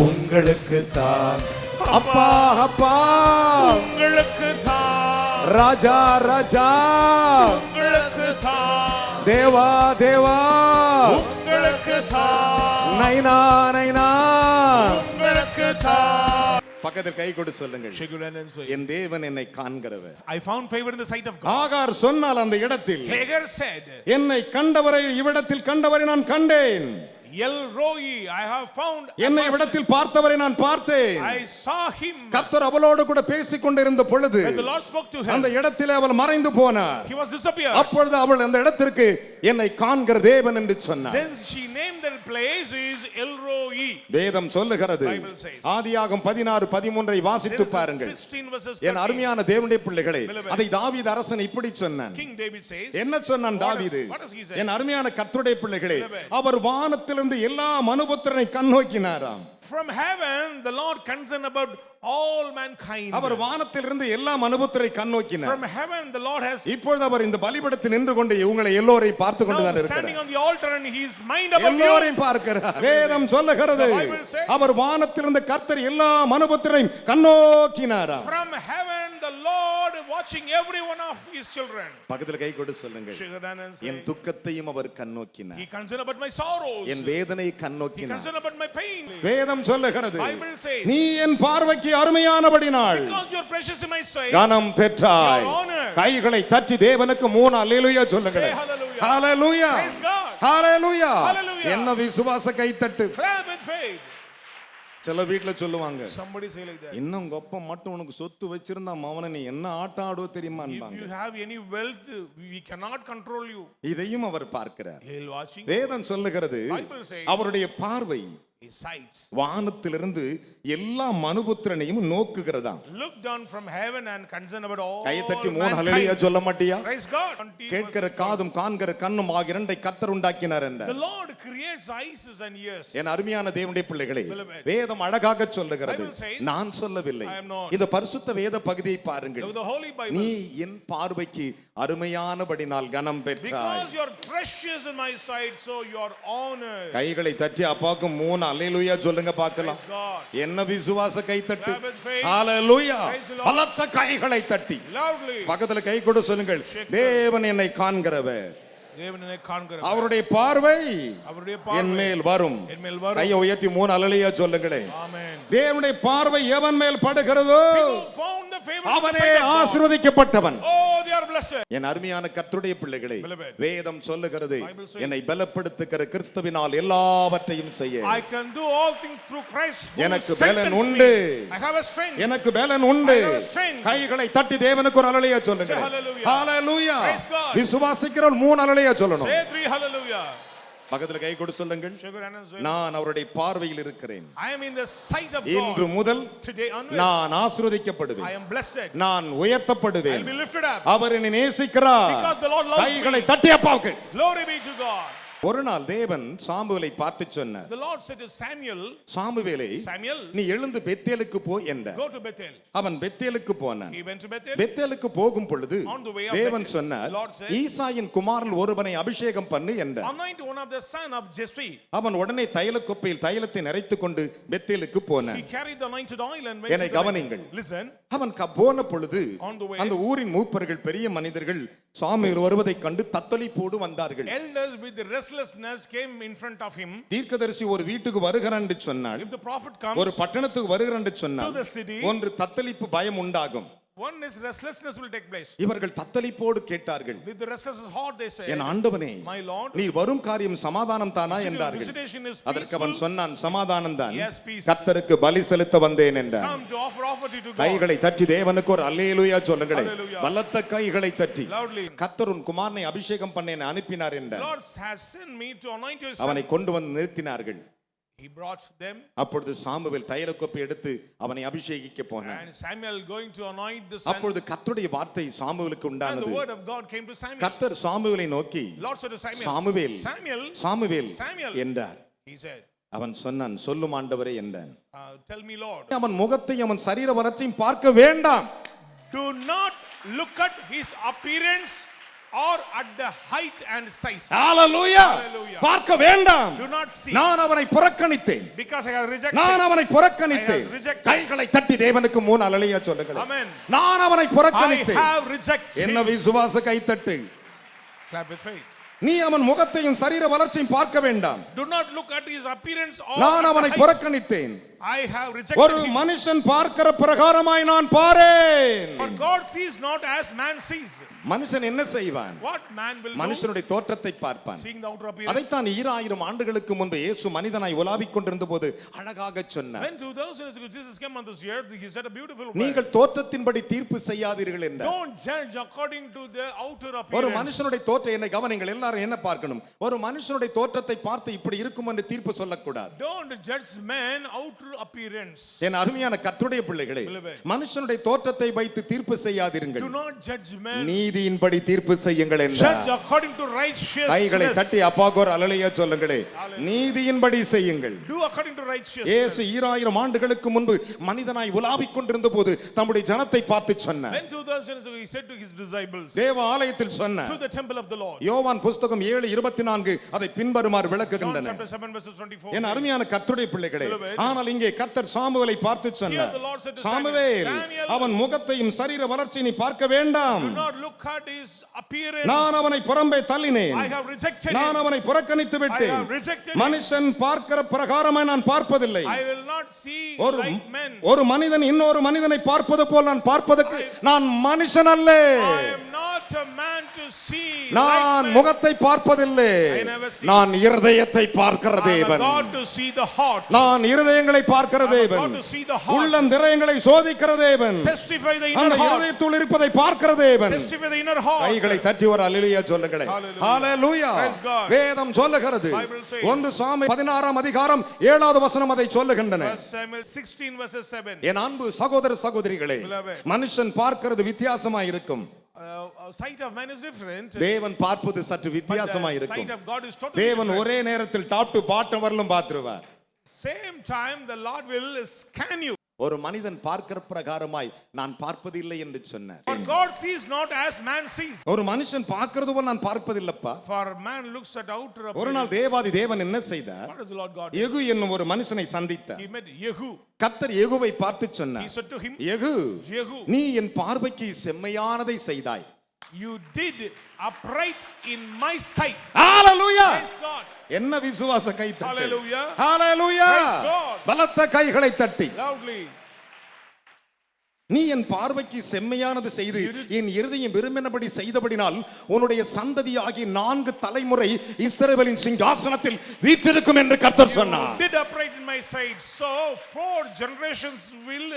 Speaker 3: உங்களுக்கு தான்
Speaker 2: அப்பா அப்பா
Speaker 3: உங்களுக்கு தான்
Speaker 2: ராஜா ராஜா
Speaker 3: உங்களுக்கு தான்
Speaker 2: தேவா தேவா
Speaker 3: உங்களுக்கு தான்
Speaker 2: நைனா நைனா.
Speaker 3: உங்களுக்கு தான்.
Speaker 2: பக்கத்தில் கை கொடு சொல்லுங்கள்,
Speaker 3: Shake your hand and say,
Speaker 2: என் தேவன் என்னை காண்கிறவர்.
Speaker 3: I found favor in the sight of God.
Speaker 2: ஆகார் சொன்னால் அந்த இடத்தில்,
Speaker 3: Hagar said,
Speaker 2: என்னை கண்டவரை இவ்விடத்தில் கண்டவரை நான் கண்டேன்.
Speaker 3: El Roi, I have found a
Speaker 2: என்னை
Speaker 3: person.
Speaker 2: இவ்விடத்தில் பார்த்தவரை நான் பார்த்தேன்.
Speaker 3: I saw him.
Speaker 2: கர்த்தர் அவளோடு கூட பேசிக் கொண்டிருந்த பொழுது
Speaker 3: When the Lord spoke to her,
Speaker 2: அந்த இடத்திலே அவள் மறைந்து போனார்.
Speaker 3: he was disappeared.
Speaker 2: அப்பொழுது அவள் அந்த இடத்திற்கு என்னை காண்கிற தேவன் என்று சொன்னார்.
Speaker 3: Then she named that place is El Roi.
Speaker 2: வேதம் சொல்லுகிறது,
Speaker 3: Bible says.
Speaker 2: ஆதியாகமம் 16:13 வாசித்து
Speaker 3: Genesis
Speaker 2: பாருங்கள்.
Speaker 3: 16 verses
Speaker 2: என்
Speaker 3: 13.
Speaker 2: அருமையான தேவனுடைய பிள்ளைகளே,
Speaker 3: Beloved.
Speaker 2: அதை தாவீது அரசன் இப்படி சொன்னான்.
Speaker 3: King David says,
Speaker 2: என்ன சொன்னான்
Speaker 3: What
Speaker 2: தாவீது?
Speaker 3: does he say?
Speaker 2: என் அருமையான கர்த்தருடைய பிள்ளைகளே,
Speaker 3: Beloved.
Speaker 2: அவர் வானத்திலிருந்து எல்லா மனுபுத்திரனை கண்ணோக்கினாராம்.
Speaker 3: From heaven the Lord concerned about all mankind.
Speaker 2: அவர் வானத்திலிருந்து எல்லா மனுபுத்திரை கண்ணோக்கினார்.
Speaker 3: From heaven the Lord has
Speaker 2: இப்பொழுது அவர் இந்த பலிபீடத்தில் நின்று கொண்டு உங்களை எல்லோரையும் பார்த்து கொண்டு தான்
Speaker 3: now standing
Speaker 2: இருக்கிறார்.
Speaker 3: on the altar and his mind about you.
Speaker 2: எல்லோரையும் பார்க்கிறார். வேதம் சொல்லுகிறது,
Speaker 3: The Bible says,
Speaker 2: அவர் வானத்திலிருந்து கர்த்தர் எல்லா மனுபுத்திரையும் கண்ணோக்கினாராம்.
Speaker 3: From heaven the Lord watching every one of his children.
Speaker 2: பக்கத்துல கை கொடு சொல்லுங்கள்,
Speaker 3: Shake your hand and say,
Speaker 2: N துக்கத்தையும் our கண்ணோக்கினார்.
Speaker 3: he concerned about my sorrows.
Speaker 2: என் வேதனையை
Speaker 3: He
Speaker 2: கண்ணோக்கினார்.
Speaker 3: concerned about my pain.
Speaker 2: வேதம் சொல்லுகிறது,
Speaker 3: Bible says,
Speaker 2: நீ என் பார்வைக்கு அருமையானபடினாள்
Speaker 3: because you are precious in my sight.
Speaker 2: கனம் பெற்றாய்.
Speaker 3: Your honor.
Speaker 2: கைகளை தட்டி தேவனுக்கு 3 அல்லேலூயா சொல்லுங்கள்.
Speaker 3: Say hallelujah.
Speaker 2: ஹalleluya.
Speaker 3: Praise God.
Speaker 2: ஹalleluya.
Speaker 3: Hallelujah.
Speaker 2: என்ன விசுவாச கை தட்டு.
Speaker 3: Clap with faith.
Speaker 2: சில வீட்டுல சொல்லுவாங்க,
Speaker 3: Somebody say like that.
Speaker 2: இன்னும் உங்க அப்பா மட்டும் உனக்கு சொத்து வச்சிருந்தா மவனை நீ என்ன ஆட்டம் ஆடுவ தெரியுமா?
Speaker 3: If you have any wealth, we cannot control you.
Speaker 2: இதையும் அவர் பார்க்கிறார்.
Speaker 3: He is watching.
Speaker 2: வேதம் சொல்லுகிறது,
Speaker 3: Bible says,
Speaker 2: அவருடைய பார்வை
Speaker 3: his sight
Speaker 2: வானத்திலிருந்து எல்லா மனுபுத்திரனையும் நோக்குகிறதா.
Speaker 3: look down from heaven and concern about all
Speaker 2: கையை தட்டி 3
Speaker 3: mankind.
Speaker 2: ஹல்லேலூயா சொல்ல மாட்டியா?
Speaker 3: Praise God.
Speaker 2: கேட்கிற காதும் காண்கிற கண்ணும் ஆகிய இரண்டை கர்த்தர் உண்டாக்கினார் என்ற.
Speaker 3: The Lord creates eyes and ears.
Speaker 2: என் அருமையான தேவனுடைய பிள்ளைகளே, வேதம் அழகாக சொல்லுகிறது,
Speaker 3: Bible says,
Speaker 2: நான் சொல்லவில்லை.
Speaker 3: I am not.
Speaker 2: இந்த பரிசுத்த வேத பகுதியை பாருங்கள்.
Speaker 3: The Holy Bible.
Speaker 2: நீ என் பார்வைக்கு அருமையானபடினால் கனம் பெற்றாய்.
Speaker 3: Because you are precious in my sight, so you are honored.
Speaker 2: கைகளை தட்டி அப்பாவுக்கு 3 அல்லேலூயா சொல்லுங்க பார்க்கலாம்.
Speaker 3: Praise God.
Speaker 2: என்ன விசுவாச கை தட்டு.
Speaker 3: Clap with faith.
Speaker 2: Hallelujah.
Speaker 3: Praise the Lord.
Speaker 2: பலத்த கைகளை தட்டி
Speaker 3: Loudly.
Speaker 2: பக்கத்துல கை கொடு சொல்லுங்கள், தேவன் என்னை காண்கிறவர்,
Speaker 3: தேவனை காண்கிறவர்,
Speaker 2: அவருடைய பார்வை
Speaker 3: அவருடைய
Speaker 2: என்
Speaker 3: பார்வை
Speaker 2: மேல் வரும்.
Speaker 3: என் மேல் வரும்.
Speaker 2: கையை உயர்த்தி 3 அல்லேலூயா சொல்லுங்களே.
Speaker 3: Amen.
Speaker 2: தேவனுடைய பார்வை எவன் மேல் படுகிறதோ
Speaker 3: People found the favor of the
Speaker 2: அவனே
Speaker 3: sight of God.
Speaker 2: ஆசீர்வதிக்கப்பட்டவன்.
Speaker 3: Oh, they are blessed.
Speaker 2: என் அருமையான கர்த்தருடைய பிள்ளைகளே,
Speaker 3: Beloved.
Speaker 2: வேதம் சொல்லுகிறது,
Speaker 3: Bible says,
Speaker 2: என்னை பலப்படுத்துகிற கிறிஸ்துவினால் எல்லாவற்றையும் செய்ய
Speaker 3: I can do all things through Christ who
Speaker 2: எனக்கு
Speaker 3: strengthens
Speaker 2: பலன் உண்டு.
Speaker 3: me. I have a strength.
Speaker 2: எனக்கு பலன் உண்டு.
Speaker 3: I have a strength.
Speaker 2: கைகளை தட்டி தேவனுக்கு ஒரு அல்லேலூயா சொல்லுங்க.
Speaker 3: Say hallelujah.
Speaker 2: ஹalleluya.
Speaker 3: Praise God.
Speaker 2: விசுவாசிக்கிறவன் 3 அல்லேலூயா சொல்லணும்.
Speaker 3: Say 3 hallelujah.
Speaker 2: பக்கத்துல கை கொடு சொல்லுங்கள்,
Speaker 3: Shake your hand and say,
Speaker 2: நான் அவருடைய பார்வையில் இருக்கிறேன்.
Speaker 3: I am in the sight of
Speaker 2: இன்று
Speaker 3: God.
Speaker 2: முதல்
Speaker 3: Today onwards,
Speaker 2: நான்
Speaker 3: I
Speaker 2: ஆசீர்வதிக்கப்படுவேன்,
Speaker 3: am blessed.
Speaker 2: நான்
Speaker 3: I
Speaker 2: உயர்த்தப்படுவேன்.
Speaker 3: will be lifted up.
Speaker 2: அவர் என்னை நேசிக்கிறார்.
Speaker 3: Because the Lord loves
Speaker 2: கைகளை
Speaker 3: me.
Speaker 2: தட்டி அப்பாவுக்கு.
Speaker 3: Glory be to God.
Speaker 2: ஒரு நாள் தேவன் சாமுவேலை பார்த்து சொன்னார்,
Speaker 3: The Lord said to Samuel,
Speaker 2: சாமுவேலை
Speaker 3: Samuel,
Speaker 2: நீ எழுந்து பெத்தேலுக்கு போ என்றார்.
Speaker 3: go to Bethel.
Speaker 2: அவன் பெத்தேலுக்கு போனான்.
Speaker 3: He went to Bethel.
Speaker 2: பெத்தேலுக்கு போகும் பொழுது
Speaker 3: On the way of
Speaker 2: தேவன்
Speaker 3: Bethel,
Speaker 2: சொன்னார்,
Speaker 3: Lord said,
Speaker 2: ஈசாயின் குமாரன் ஒருவனை அபிஷேகம் பண்ணு என்றார்.
Speaker 3: Anoint one of the son of Jesse.
Speaker 2: அவன் உடனே தைலக்குப்பையில் தைலத்தை நிறைத்துக் கொண்டு பெத்தேலுக்கு
Speaker 3: He
Speaker 2: போனான்.
Speaker 3: carried the anointed oil and went
Speaker 2: என்னை
Speaker 3: to the
Speaker 2: கவனிங்கள்.
Speaker 3: Listen.
Speaker 2: அவன் போன பொழுது
Speaker 3: On the way,
Speaker 2: அந்த ஊரின் மூப்பர்கள் பெரிய மனிதர்கள் சாமுவேல் வருவதைக் கண்டு தத்தளிப்போடு வந்தார்கள்.
Speaker 3: elders with the restlessness came in front of him.
Speaker 2: தீர்க்கதரிசி ஒரு வீட்டுக்கு வருகிறான் என்று சொன்னால்,
Speaker 3: If the prophet comes,
Speaker 2: ஒரு பட்டணத்துக்கு வருகிறான் என்று சொன்னால்,
Speaker 3: to the city,
Speaker 2: ஒன்று தத்தளிப்பு பயம் உண்டாகும்.
Speaker 3: one is restlessness will take place.
Speaker 2: இவர்கள் தத்தளிப்போடு கேட்டார்கள்,
Speaker 3: With the restlessness heart they say,
Speaker 2: என் ஆண்டவனே,
Speaker 3: My Lord,
Speaker 2: நீ வரும் காரியம் சமாதானம் தானா என்றார்கள்.
Speaker 3: visitation is
Speaker 2: அதற்கு அவன்
Speaker 3: peaceful.
Speaker 2: சொன்னான், சமாதானம் தான்,
Speaker 3: Yes, peace.
Speaker 2: கர்த்தருக்கு பலி செலுத்த வந்தேன் என்றார்.
Speaker 3: Come to offer to God.
Speaker 2: கைகளை தட்டி தேவனுக்கு ஒரு அல்லேலூயா சொல்லுங்களே.
Speaker 3: Hallelujah.
Speaker 2: பலத்த கைகளை தட்டி
Speaker 3: Loudly.
Speaker 2: கர்த்தர் உன் குமாரனை அபிஷேகம் பண்ண என்னை அனுப்பினார்
Speaker 3: The
Speaker 2: என்றார்.
Speaker 3: Lord has sent me to anoint your son.
Speaker 2: அவனை கொண்டு வந்து நிறுத்தினார்கள்.
Speaker 3: He brought them,
Speaker 2: அப்பொழுது சாமுவேல் தைலக்கோப்பை எடுத்து அவனை அபிஷேகிக்க போனான்.
Speaker 3: and Samuel going to anoint the son.
Speaker 2: அப்பொழுது கர்த்தருடைய வார்த்தை சாமுவேலுக்கு
Speaker 3: And the
Speaker 2: உண்டானது.
Speaker 3: word of God came to Samuel.
Speaker 2: கர்த்தர் சாமுவேலை நோக்கி,
Speaker 3: Lord said to Samuel,
Speaker 2: Samuel,
Speaker 3: Samuel,
Speaker 2: Samuel
Speaker 3: Samuel.
Speaker 2: என்றார்.
Speaker 3: He said,
Speaker 2: அவன் சொன்னான், சொல்லும் ஆண்டவரே என்றான்.
Speaker 3: tell me, Lord.
Speaker 2: அவன் முகத்தையும் அவன் சரீர வளர்ச்சியும் பார்க்க வேண்டாம்.
Speaker 3: Do not look at his appearance or at the height and size.
Speaker 2: Hallelujah.
Speaker 3: Hallelujah.
Speaker 2: பார்க்க வேண்டாம்.
Speaker 3: Do not see.
Speaker 2: நான் அவனை புறக்கணித்தேன்.
Speaker 3: Because I have rejected.
Speaker 2: நான் அவனை புறக்கணித்தேன்.
Speaker 3: I have rejected.
Speaker 2: கைகளை தட்டி தேவனுக்கு 3 அல்லேலூயா சொல்லுங்கள்.
Speaker 3: Amen.
Speaker 2: நான் அவனை
Speaker 3: I
Speaker 2: புறக்கணித்தேன்.
Speaker 3: have rejected.
Speaker 2: என்ன விசுவாச கைத்தட்டு.
Speaker 3: Clap with faith.
Speaker 2: நீ அவன் முகத்தையும் சரீர வளர்ச்சியும் பார்க்க வேண்டாம்.
Speaker 3: Do not look at his appearance or
Speaker 2: நான்
Speaker 3: at
Speaker 2: அவனை
Speaker 3: the height.
Speaker 2: புறக்கணித்தேன்.
Speaker 3: I have rejected
Speaker 2: ஒரு
Speaker 3: him.
Speaker 2: மனுஷன் பார்க்கிற பிரகாரமாய் நான் பாரேன்.
Speaker 3: For God sees not as man sees.
Speaker 2: மனுஷன் என்ன செய்வான்?
Speaker 3: What man will do?
Speaker 2: மனுஷனுடைய தோற்றத்தை பார்ப்பான்.
Speaker 3: Seeing the outer appearance.
Speaker 2: அதைத்தான் 2000 ஆண்டுகளுக்கு முன்பு இயேசு மனிதனாய் உலாவிக் கொண்டிருந்த போது அழகாக சொன்னார்.
Speaker 3: When 2000 years ago Jesus came on this earth, he said a beautiful word.
Speaker 2: நீங்கள் தோற்றத்தின்படி தீர்ப்பு செய்யாதீர்கள் என்றார்.
Speaker 3: Don't judge according to the outer
Speaker 2: ஒரு
Speaker 3: appearance.
Speaker 2: மனுஷனுடைய தோற்றம் என்ன கவனிங்கள், எல்லாரும் என்ன பார்க்கணும்? ஒரு மனுஷனுடைய தோற்றத்தை பார்த்து இப்படி இருக்கும் என்று தீர்ப்பு சொல்லக்கூடாது.
Speaker 3: Don't judge man outer appearance.
Speaker 2: என் அருமையான கர்த்தருடைய பிள்ளைகளே, மனுஷனுடைய தோற்றத்தை வைத்து தீர்ப்பு செய்யாதீர்கள்.
Speaker 3: Do not judge man.
Speaker 2: நீதியின்படி தீர்ப்பு செய்யுங்கள் என்றார்.
Speaker 3: Judge according to righteousness.
Speaker 2: கைகளை தட்டி அப்பாவுக்கு ஒரு அல்லேலூயா சொல்லுங்களே. நீதியின்படி செய்யுங்கள்.
Speaker 3: Do according to righteousness.
Speaker 2: இயேசு 2000 ஆண்டுகளுக்கு முன்பு மனிதனாய் உலாவிக் கொண்டிருந்த போது தம்முடைய ஜனத்தை பார்த்து சொன்னார்.
Speaker 3: When 2000 years ago he said to his disciples,
Speaker 2: தேவ ஆலயத்தில் சொன்னார்.
Speaker 3: to the temple of the Lord.
Speaker 2: யோவான் புஸ்தகம் 7:24 அதை பின்வருமாறு
Speaker 3: John
Speaker 2: விளக்குகின்றன.
Speaker 3: chapter 7 verses 24.
Speaker 2: என் அருமையான கர்த்தருடைய பிள்ளைகளே, ஆனால் இங்கே கர்த்தர் சாமுவேலை பார்த்து சொன்னார்,
Speaker 3: Here the Lord said to
Speaker 2: Samuel,
Speaker 3: Samuel,
Speaker 2: அவன் முகத்தையும் சரீர வளர்ச்சியை நீ பார்க்க வேண்டாம்.
Speaker 3: do not look at his appearance.
Speaker 2: நான் அவனை புறம்பே தள்ளினேன்.
Speaker 3: I have rejected
Speaker 2: நான்
Speaker 3: him.
Speaker 2: அவனை புறக்கணித்து
Speaker 3: I
Speaker 2: விட்டேன்.
Speaker 3: have rejected him.
Speaker 2: மனுஷன் பார்க்கிற பிரகாரமாய் நான் பார்ப்பதில்லை.
Speaker 3: I will not see like men.
Speaker 2: ஒரு மனிதன் இன்னொரு மனிதனை பார்ப்பது போல் நான் பார்ப்பதற்கு நான் மனுஷன் அல்ல.
Speaker 3: I am not a man to to see
Speaker 2: நான்
Speaker 3: like man.
Speaker 2: முகத்தை பார்ப்பதில்லை,
Speaker 3: I never see.
Speaker 2: நான் இருதயத்தை பார்க்கிற
Speaker 3: I'm a
Speaker 2: தேவன்.
Speaker 3: God to see the heart.
Speaker 2: நான் இருதயங்களை பார்க்கிற
Speaker 3: I'm a
Speaker 2: தேவன்.
Speaker 3: God to see the heart.
Speaker 2: உள்ளம் திரையங்களை சோதிக்கிற தேவன்.
Speaker 3: Testify the
Speaker 2: அந்த
Speaker 3: inner heart.
Speaker 2: இருதயத்துள் இருப்பதை பார்க்கிற தேவன்.
Speaker 3: Testify the inner heart.
Speaker 2: கைகளை தட்டி ஒரு அல்லேலூயா சொல்லுங்களே.
Speaker 3: Hallelujah.
Speaker 2: ஹalleluya.
Speaker 3: Praise God.
Speaker 2: வேதம் சொல்லுகிறது,
Speaker 3: Bible says.
Speaker 2: 1 சாமுவேல் 16ஆம் அதிகாரம் 7வது வசனம் அதை சொல்லுகின்றன.
Speaker 3: 1 Samuel 16 verses 7.
Speaker 2: என் அன்பு சகோதர சகோதரிகளே,
Speaker 3: Beloved.
Speaker 2: மனுஷன் பார்க்கிறது வித்தியாசமா இருக்கும்,
Speaker 3: Sight of man is different.
Speaker 2: தேவன் பார்ப்பது சற்று
Speaker 3: But
Speaker 2: வித்தியாசமா
Speaker 3: the
Speaker 2: இருக்கும்.
Speaker 3: sight of God is totally
Speaker 2: தேவன்
Speaker 3: different.
Speaker 2: ஒரே நேரத்தில் டாப் டு பாட்டம் வரலும் பார்த்துருவார்.
Speaker 3: Same time the Lord will scan you.
Speaker 2: ஒரு மனிதன் பார்க்கிற பிரகாரமாய் நான் பார்ப்பதில்லை என்று சொன்னார்.
Speaker 3: For God sees not as man sees.
Speaker 2: ஒரு மனுஷன் பார்க்கிறது போல நான் பார்ப்பதில்லப்பா.
Speaker 3: For man looks at outer appearance.
Speaker 2: ஒரு நாள் தேவாதி தேவன் என்ன செய்தார்?
Speaker 3: What does the Lord God do?
Speaker 2: யெகூ என்னும் ஒரு மனுஷனை சந்தித்தார்.
Speaker 3: He met Yehu.
Speaker 2: கர்த்தர் யெகூவை பார்த்து
Speaker 3: He
Speaker 2: சொன்னார்,
Speaker 3: said to him,
Speaker 2: Jehu,
Speaker 3: Yehu,
Speaker 2: நீ என் பார்வைக்கு செம்மையானதை செய்தாய்.
Speaker 3: you did upright in my sight.
Speaker 2: Hallelujah.
Speaker 3: Praise God.
Speaker 2: என்ன விசுவாச கைத்தட்டு.
Speaker 3: Hallelujah.
Speaker 2: ஹalleluya.
Speaker 3: Praise God.
Speaker 2: பலத்த கைகளை தட்டி,
Speaker 3: Loudly.
Speaker 2: நீ என் பார்வைக்கு செம்மையானது செய்து என் இருதயம் விரும்பினபடி செய்தபடினால் உன்னுடைய சந்ததியாகி 4 தலைமுறை இஸ்ரவேலின் சிங்காசனத்தில் வீற்றிருக்கும் என்று கர்த்தர் சொன்னார்.
Speaker 3: Did upright in my sight, so 4 generations will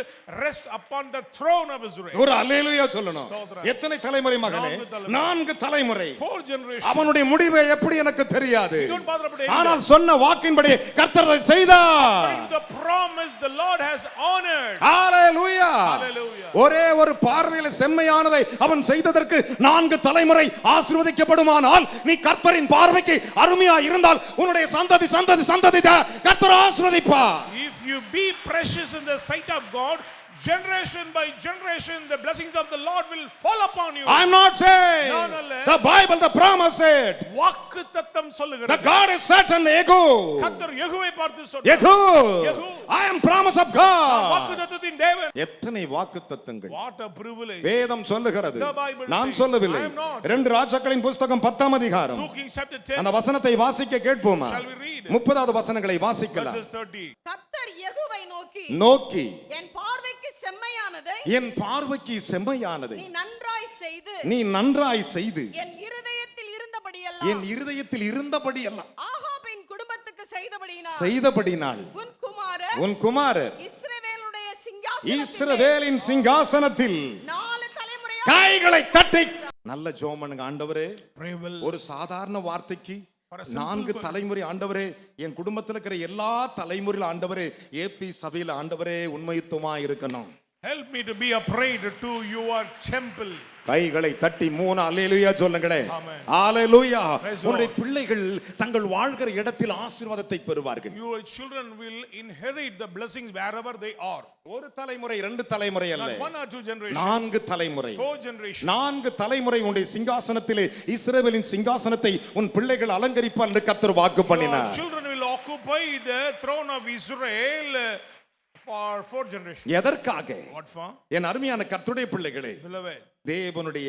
Speaker 3: rest upon the throne of Israel.
Speaker 2: ஒரு அல்லேலூயா சொல்லணும்.
Speaker 3: ஸ்தோத்திரம்.
Speaker 2: எத்தனை தலைமுறை மகனே? 4 தலைமுறை.
Speaker 3: 4 generations.
Speaker 2: அவனுடைய முடிவு எப்படி எனக்கு தெரியாது,
Speaker 3: Don't bother about it.
Speaker 2: ஆனால் சொன்ன வாக்கின்படி கர்த்தர் அதை செய்தார்.
Speaker 3: The promise the Lord has honored.
Speaker 2: Hallelujah.
Speaker 3: Hallelujah.
Speaker 2: ஒரே ஒரு பார்வையில் செம்மையானதை அவன் செய்ததற்கு 4 தலைமுறை ஆசீர்வதிக்கப்படுமானால் நீ கர்த்தரின் பார்வைக்கு அருமையா இருந்தால் உன்னுடைய சந்ததி சந்ததி சந்ததி கர்த்தர் ஆசீர்வதிப்பார்.
Speaker 3: If you be precious in the sight of God, generation by generation the blessings of the Lord will fall upon you.
Speaker 2: I am not saying,
Speaker 3: No, no, no.
Speaker 2: the Bible, the promise said,
Speaker 3: வாக்குத்தத்தம்
Speaker 2: the
Speaker 3: சொல்லுகிறது.
Speaker 2: God is certain. Ego,
Speaker 3: கர்த்தர் யெகூவை பார்த்து சொன்னார்.
Speaker 2: Ego,
Speaker 3: Jehu,
Speaker 2: I am promise of God.
Speaker 3: வாக்குத்தத்தத்தின் தேவன்.
Speaker 2: எத்தனை வாக்குத்தத்தங்கள்
Speaker 3: What a privilege.
Speaker 2: வேதம் சொல்லுகிறது,
Speaker 3: The Bible
Speaker 2: நான்
Speaker 3: says,
Speaker 2: சொல்லவில்லை.
Speaker 3: I am not.
Speaker 2: 2 ராஜாக்களின் புத்தகம் 10ஆம் அதிகாரம்
Speaker 3: 2 Kings chapter 10
Speaker 2: அந்த வசனத்தை வாசிக்க கேட்போமா?
Speaker 3: Shall we read?
Speaker 2: 30வது வசனங்களை வாசிக்கலாம்.
Speaker 3: verses 30.
Speaker 4: கர்த்தர் யெகூவை நோக்கி,
Speaker 2: நோக்கி
Speaker 4: என் பார்வைக்கு செம்மையானதை
Speaker 2: என் பார்வைக்கு செம்மையானதை
Speaker 4: நீ நன்றாய் செய்து
Speaker 2: நீ நன்றாய் செய்து
Speaker 4: என் இருதயத்தில் இருந்தபடியெல்லாம்
Speaker 2: என் இருதயத்தில் இருந்தபடி எல்லாம்
Speaker 4: ஆகாபின் குடும்பத்துக்கு செய்தபடியினால்
Speaker 2: செய்தபடினால்
Speaker 4: உன் குமாரர்
Speaker 2: உன் குமாரர்
Speaker 4: இஸ்ரவேலுடைய சிங்காசனத்திலே
Speaker 2: இஸ்ரவேலின் சிங்காசனத்தில்
Speaker 4: 4 தலைமுறையாக
Speaker 2: கைகளை தட்டி நல்ல ஜெபம் ஆண்டவரே.
Speaker 3: Pray well.
Speaker 2: ஒரு சாதாரண வார்த்தைக்கு
Speaker 3: For a simple
Speaker 2: 4
Speaker 3: word.
Speaker 2: தலைமுறை ஆண்டவரே, என் குடும்பத்தில் இருக்கிற எல்லா தலைமுறையில் ஆண்டவரே, ஏபி சபையில் ஆண்டவரே உண்மையுத்தமா இருக்கணும்.
Speaker 3: Help me to be upright to your temple.
Speaker 2: கைகளை தட்டி 3 அல்லேலூயா சொல்லுங்களே.
Speaker 3: Amen.
Speaker 2: அல்லேலூயா.
Speaker 3: Praise the
Speaker 2: உன்னுடைய
Speaker 3: Lord.
Speaker 2: பிள்ளைகள் தங்கள் வாழ்கிற இடத்தில் ஆசீர்வாதத்தை பெறுவார்கள்.
Speaker 3: Your children will inherit the blessings wherever they are.
Speaker 2: ஒரு தலைமுறை 2 தலைமுறை அல்ல,
Speaker 3: Not 1 or 2 generations.
Speaker 2: 4 தலைமுறை.
Speaker 3: 4 generations.
Speaker 2: 4 தலைமுறை உன்னுடைய சிங்காசனத்திலே இஸ்ரவேலின் சிங்காசனத்தை உன் பிள்ளைகள் அலங்கரிப்பார் என்று கர்த்தர் வாக்கு
Speaker 3: Your
Speaker 2: பண்ணினார்.
Speaker 3: children will occupy the throne of Israel for 4 generations.
Speaker 2: எதற்காக?
Speaker 3: What for?
Speaker 2: என் அருமையான கர்த்தருடைய பிள்ளைகளே,
Speaker 3: Beloved,
Speaker 2: தேவனுடைய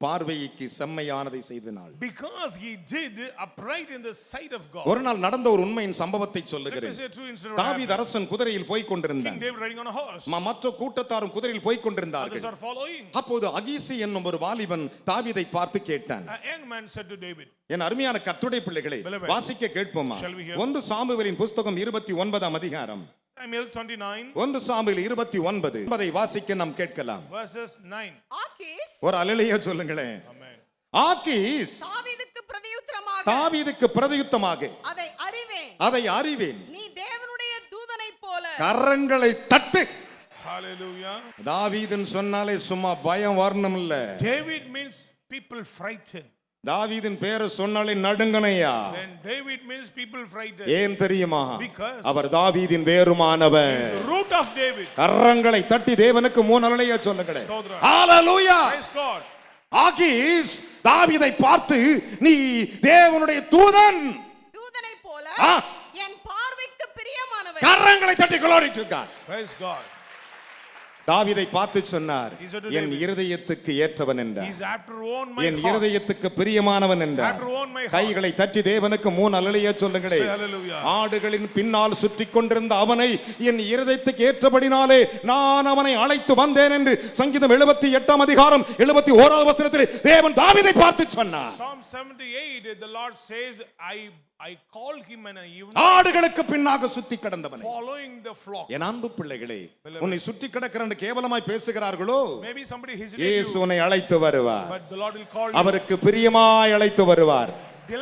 Speaker 2: பார்வைக்கு செம்மையானதை செய்தனாள்.
Speaker 3: because he did upright in the sight of God.
Speaker 2: ஒரு நாள் நடந்த ஒரு உண்மையின் சம்பவத்தை
Speaker 3: Let me
Speaker 2: சொல்லுகிறேன்.
Speaker 3: say a true incident. What
Speaker 2: தாவீது
Speaker 3: happened.
Speaker 2: அரசன் குதிரையில் போய்
Speaker 3: King
Speaker 2: கொண்டிருந்தான்.
Speaker 3: David riding on a horse.
Speaker 2: மற்ற கூட்டத்தாரும் குதிரையில் போய்
Speaker 3: Others
Speaker 2: கொண்டிருந்தார்கள்.
Speaker 3: are following.
Speaker 2: அப்போது அகீசி என்னும் ஒரு வாலிபன் தாவீதை பார்த்து கேட்டான்.
Speaker 3: A young man said to David,
Speaker 2: என் அருமையான கர்த்தருடைய பிள்ளைகளை
Speaker 3: Beloved,
Speaker 2: வாசிக்க கேட்போமா?
Speaker 3: shall we hear?
Speaker 2: 1 சாமுவேலின் புத்தகம் 29ஆம் அதிகாரம்
Speaker 3: Samuel 29
Speaker 2: 1 சாமுவேல் 29 என்பதை வாசிக்க நாம் கேட்கலாம்.
Speaker 3: verses 9.
Speaker 4: ஆகீஸ்
Speaker 2: ஒரு அல்லேலூயா சொல்லுங்களேன்.
Speaker 3: Amen.
Speaker 2: ஆகீஸ்
Speaker 4: தாவீதுக்கு பிரதியுத்தரமாக
Speaker 2: தாவீதுக்கு பிரதியுத்தமாக
Speaker 4: அதை அறிவேன்,
Speaker 2: நீ
Speaker 4: தேவனுடைய தூதனைப் போல
Speaker 2: கரங்களை தட்டு.
Speaker 3: Hallelujah.
Speaker 2: தாவீதுன்னு சொன்னாலே சும்மா பயம் வரணும் இல்ல.
Speaker 3: David means people frightened.
Speaker 2: தாவீதின் பேரை சொன்னாலே நடுங்கனையா.
Speaker 3: Then David means people frightened.
Speaker 2: ஏன் தெரியுமா?
Speaker 3: Because
Speaker 2: அவர் தாவீதின் வேறுமானவர்.
Speaker 3: he is the root of David.
Speaker 2: கரங்களை தட்டி தேவனுக்கு 3 அல்லேலூயா சொல்லுங்களே.
Speaker 3: ஸ்தோத்திரம்.
Speaker 2: ஹalleluya.
Speaker 3: Praise God.
Speaker 2: ஆகீஸ் தாவீதை பார்த்து நீ தேவனுடைய தூதன்
Speaker 4: தூதனைப் போல
Speaker 2: ஆ.
Speaker 4: என் பார்வைக்கு பிரியமானவர்.
Speaker 2: கரங்களை தட்டி glory to God.
Speaker 3: Praise God.
Speaker 2: தாவீதை பார்த்து சொன்னார்,
Speaker 3: He said to
Speaker 2: N
Speaker 3: David,
Speaker 2: இருதயத்துக்கு ஏற்றவன் என்றார்,
Speaker 3: He's after own my
Speaker 2: N
Speaker 3: heart.
Speaker 2: இருதயத்துக்கு பிரியமானவன் என்றார்.
Speaker 3: After own my heart.
Speaker 2: கைகளை தட்டி தேவனுக்கு 3 அல்லேலூயா சொல்லுங்களே.
Speaker 3: Say hallelujah.
Speaker 2: ஆடுகளின் பின்னால் சுற்றிக் கொண்டிருந்த அவனை என் இருதயத்துக்கு ஏற்றபடினாலே நான் அவனை அழைத்து வந்தேன் என்று சங்கீதம் 78 அதிகாரம் 71 வசனத்தில் தேவன் தாவீதை பார்த்து சொன்னார்.
Speaker 3: Psalm 78, the Lord says, I called him and I even
Speaker 2: ஆடுகளுக்கு பின்னாக சுத்தி கடந்தவனை.
Speaker 3: following the flock.
Speaker 2: என் அன்பு பிள்ளைகளே, உன்னை சுற்றி கிடக்கிறன்னு கேவலமாய் பேசுகிறார்களோ,
Speaker 3: Maybe somebody hesitated
Speaker 2: இயேசு
Speaker 3: you,
Speaker 2: உன்னை அழைத்து வருவார்.
Speaker 3: but the Lord will call you.
Speaker 2: அவருக்கு பிரியமாய் அழைத்து வருவார்.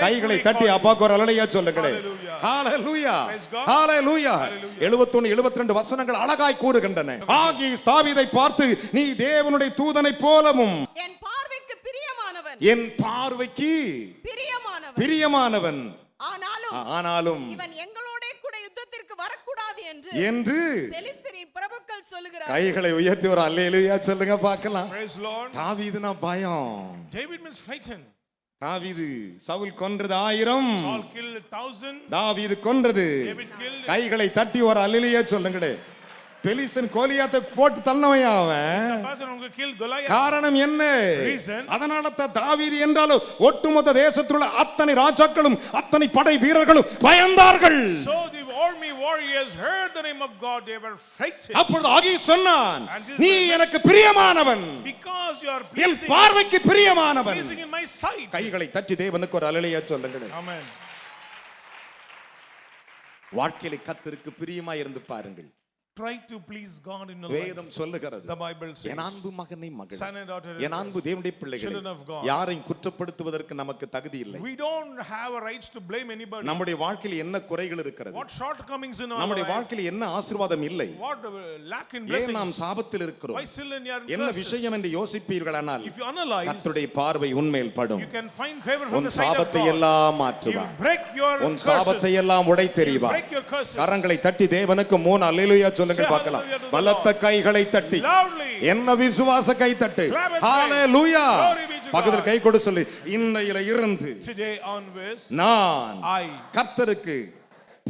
Speaker 2: கைகளை தட்டி அப்பாக்கு ஒரு அல்லேலூயா சொல்லுங்களே.
Speaker 3: Hallelujah.
Speaker 2: ஹalleluya.
Speaker 3: Praise God.
Speaker 2: ஹalleluya.
Speaker 3: Hallelujah.
Speaker 2: 71 72 வசனங்கள் அழகாய் கூறுகின்றன. ஆகி தாவீதை பார்த்து, நீ தேவனுடைய தூதனைப் போலவும்
Speaker 4: என் பார்வைக்கு பிரியமானவன்
Speaker 2: என் பார்வைக்கு
Speaker 4: பிரியமானவன்
Speaker 2: பிரியமானவன்
Speaker 4: ஆனாலும் இவன் எங்களோட கூட யுத்தத்திற்கு வரக்கூடாது என்று பெலிஸ்தரின் பிரபுக்கள் சொல்லுகிறார்கள்.
Speaker 2: கைகளை உயர்த்தி ஒரு அல்லேலூயா சொல்லுங்க பார்க்கலாம்.
Speaker 3: Praise Lord.
Speaker 2: தாவீதுனா பயம்.
Speaker 3: David means frightened.
Speaker 2: தாவீது சவுல் கொன்றது 1000,
Speaker 3: Saul killed 1000.
Speaker 2: தாவீது கொன்றது.
Speaker 3: David killed.
Speaker 2: கைகளை தட்டி ஒரு அல்லேலூயா சொல்லுங்களே. பெலிஸ்தன் கோலியாத்தை போட்டு தள்ளவையா அவன்.
Speaker 3: Person who killed Goliath.
Speaker 2: காரணம் என்ன?
Speaker 3: Reason.
Speaker 2: அதனால தான் தாவீது என்றாலும் ஒட்டுமொத்த தேசத்துள்ள அத்தனை ராஜாக்களும் அத்தனை படை வீரர்களும் பயந்தார்கள்.
Speaker 3: So the army warriors heard the name of God, they were frightened.
Speaker 2: அப்பொழுது ஆகி சொன்னான், நீ எனக்கு பிரியமானவன்,
Speaker 3: Because you are
Speaker 2: N
Speaker 3: pleasing,
Speaker 2: பார்வைக்கு பிரியமானவன்.
Speaker 3: pleasing in my sight.
Speaker 2: கைகளை தட்டி தேவனுக்கு ஒரு அல்லேலூயா சொல்லுங்கள்.
Speaker 3: Amen.
Speaker 2: வாழ்க்கையில கர்த்தருக்கு பிரியமாய் இருந்து பாருங்கள்.
Speaker 3: Try to please God in your
Speaker 2: வேதம்
Speaker 3: life.
Speaker 2: சொல்லுகிறது,
Speaker 3: The Bible says,
Speaker 2: என் அன்பு மகனே மகளே,
Speaker 3: son and daughter,
Speaker 2: என் அன்பு தேவனுடைய பிள்ளைகளே,
Speaker 3: children of God.
Speaker 2: யாரையும் குற்றப்படுத்துவதற்கு நமக்கு தகுதி இல்லை.
Speaker 3: we don't have a rights to blame anybody.
Speaker 2: நம்முடைய வாழ்க்கையில் என்ன குறைகள் இருக்கிறது,
Speaker 3: What shortcomings in our
Speaker 2: நம்முடைய
Speaker 3: life,
Speaker 2: வாழ்க்கையில் என்ன ஆசீர்வாதம் இல்லை,
Speaker 3: what lack in
Speaker 2: ஏன்
Speaker 3: blessings,
Speaker 2: நாம் சாபத்தில் இருக்கிறோம்,
Speaker 3: why still in your
Speaker 2: என்ன
Speaker 3: curses?
Speaker 2: விஷயம் என்று யோசிப்பீர்களானால்
Speaker 3: If you analyze,
Speaker 2: கர்த்தருடைய பார்வை உன்மேல் படும்.
Speaker 3: you can find favor from
Speaker 2: உன்
Speaker 3: the sight of
Speaker 2: சாபத்தை
Speaker 3: God.
Speaker 2: எல்லாம்
Speaker 3: You
Speaker 2: மாற்றுவார்.
Speaker 3: break your
Speaker 2: உன்
Speaker 3: curses.
Speaker 2: சாபத்தை எல்லாம் உடைத்தெறிவார்.
Speaker 3: Break your curses.
Speaker 2: கரங்களை தட்டி தேவனுக்கு 3 அல்லேலூயா சொல்லுங்க
Speaker 3: Say
Speaker 2: பார்க்கலாம்.
Speaker 3: hallelujah to the
Speaker 2: பலத்த கைகளை தட்டி
Speaker 3: Loudly.
Speaker 2: என்ன விசுவாச கை தட்டு.
Speaker 3: Clap and say,
Speaker 2: hallelujah.
Speaker 3: Glory be to God.
Speaker 2: பக்கத்தில் கை கொடு சொல்லி, இன்னையில இருந்து
Speaker 3: Today onwards,
Speaker 2: நான்
Speaker 3: I
Speaker 2: கர்த்தருக்கு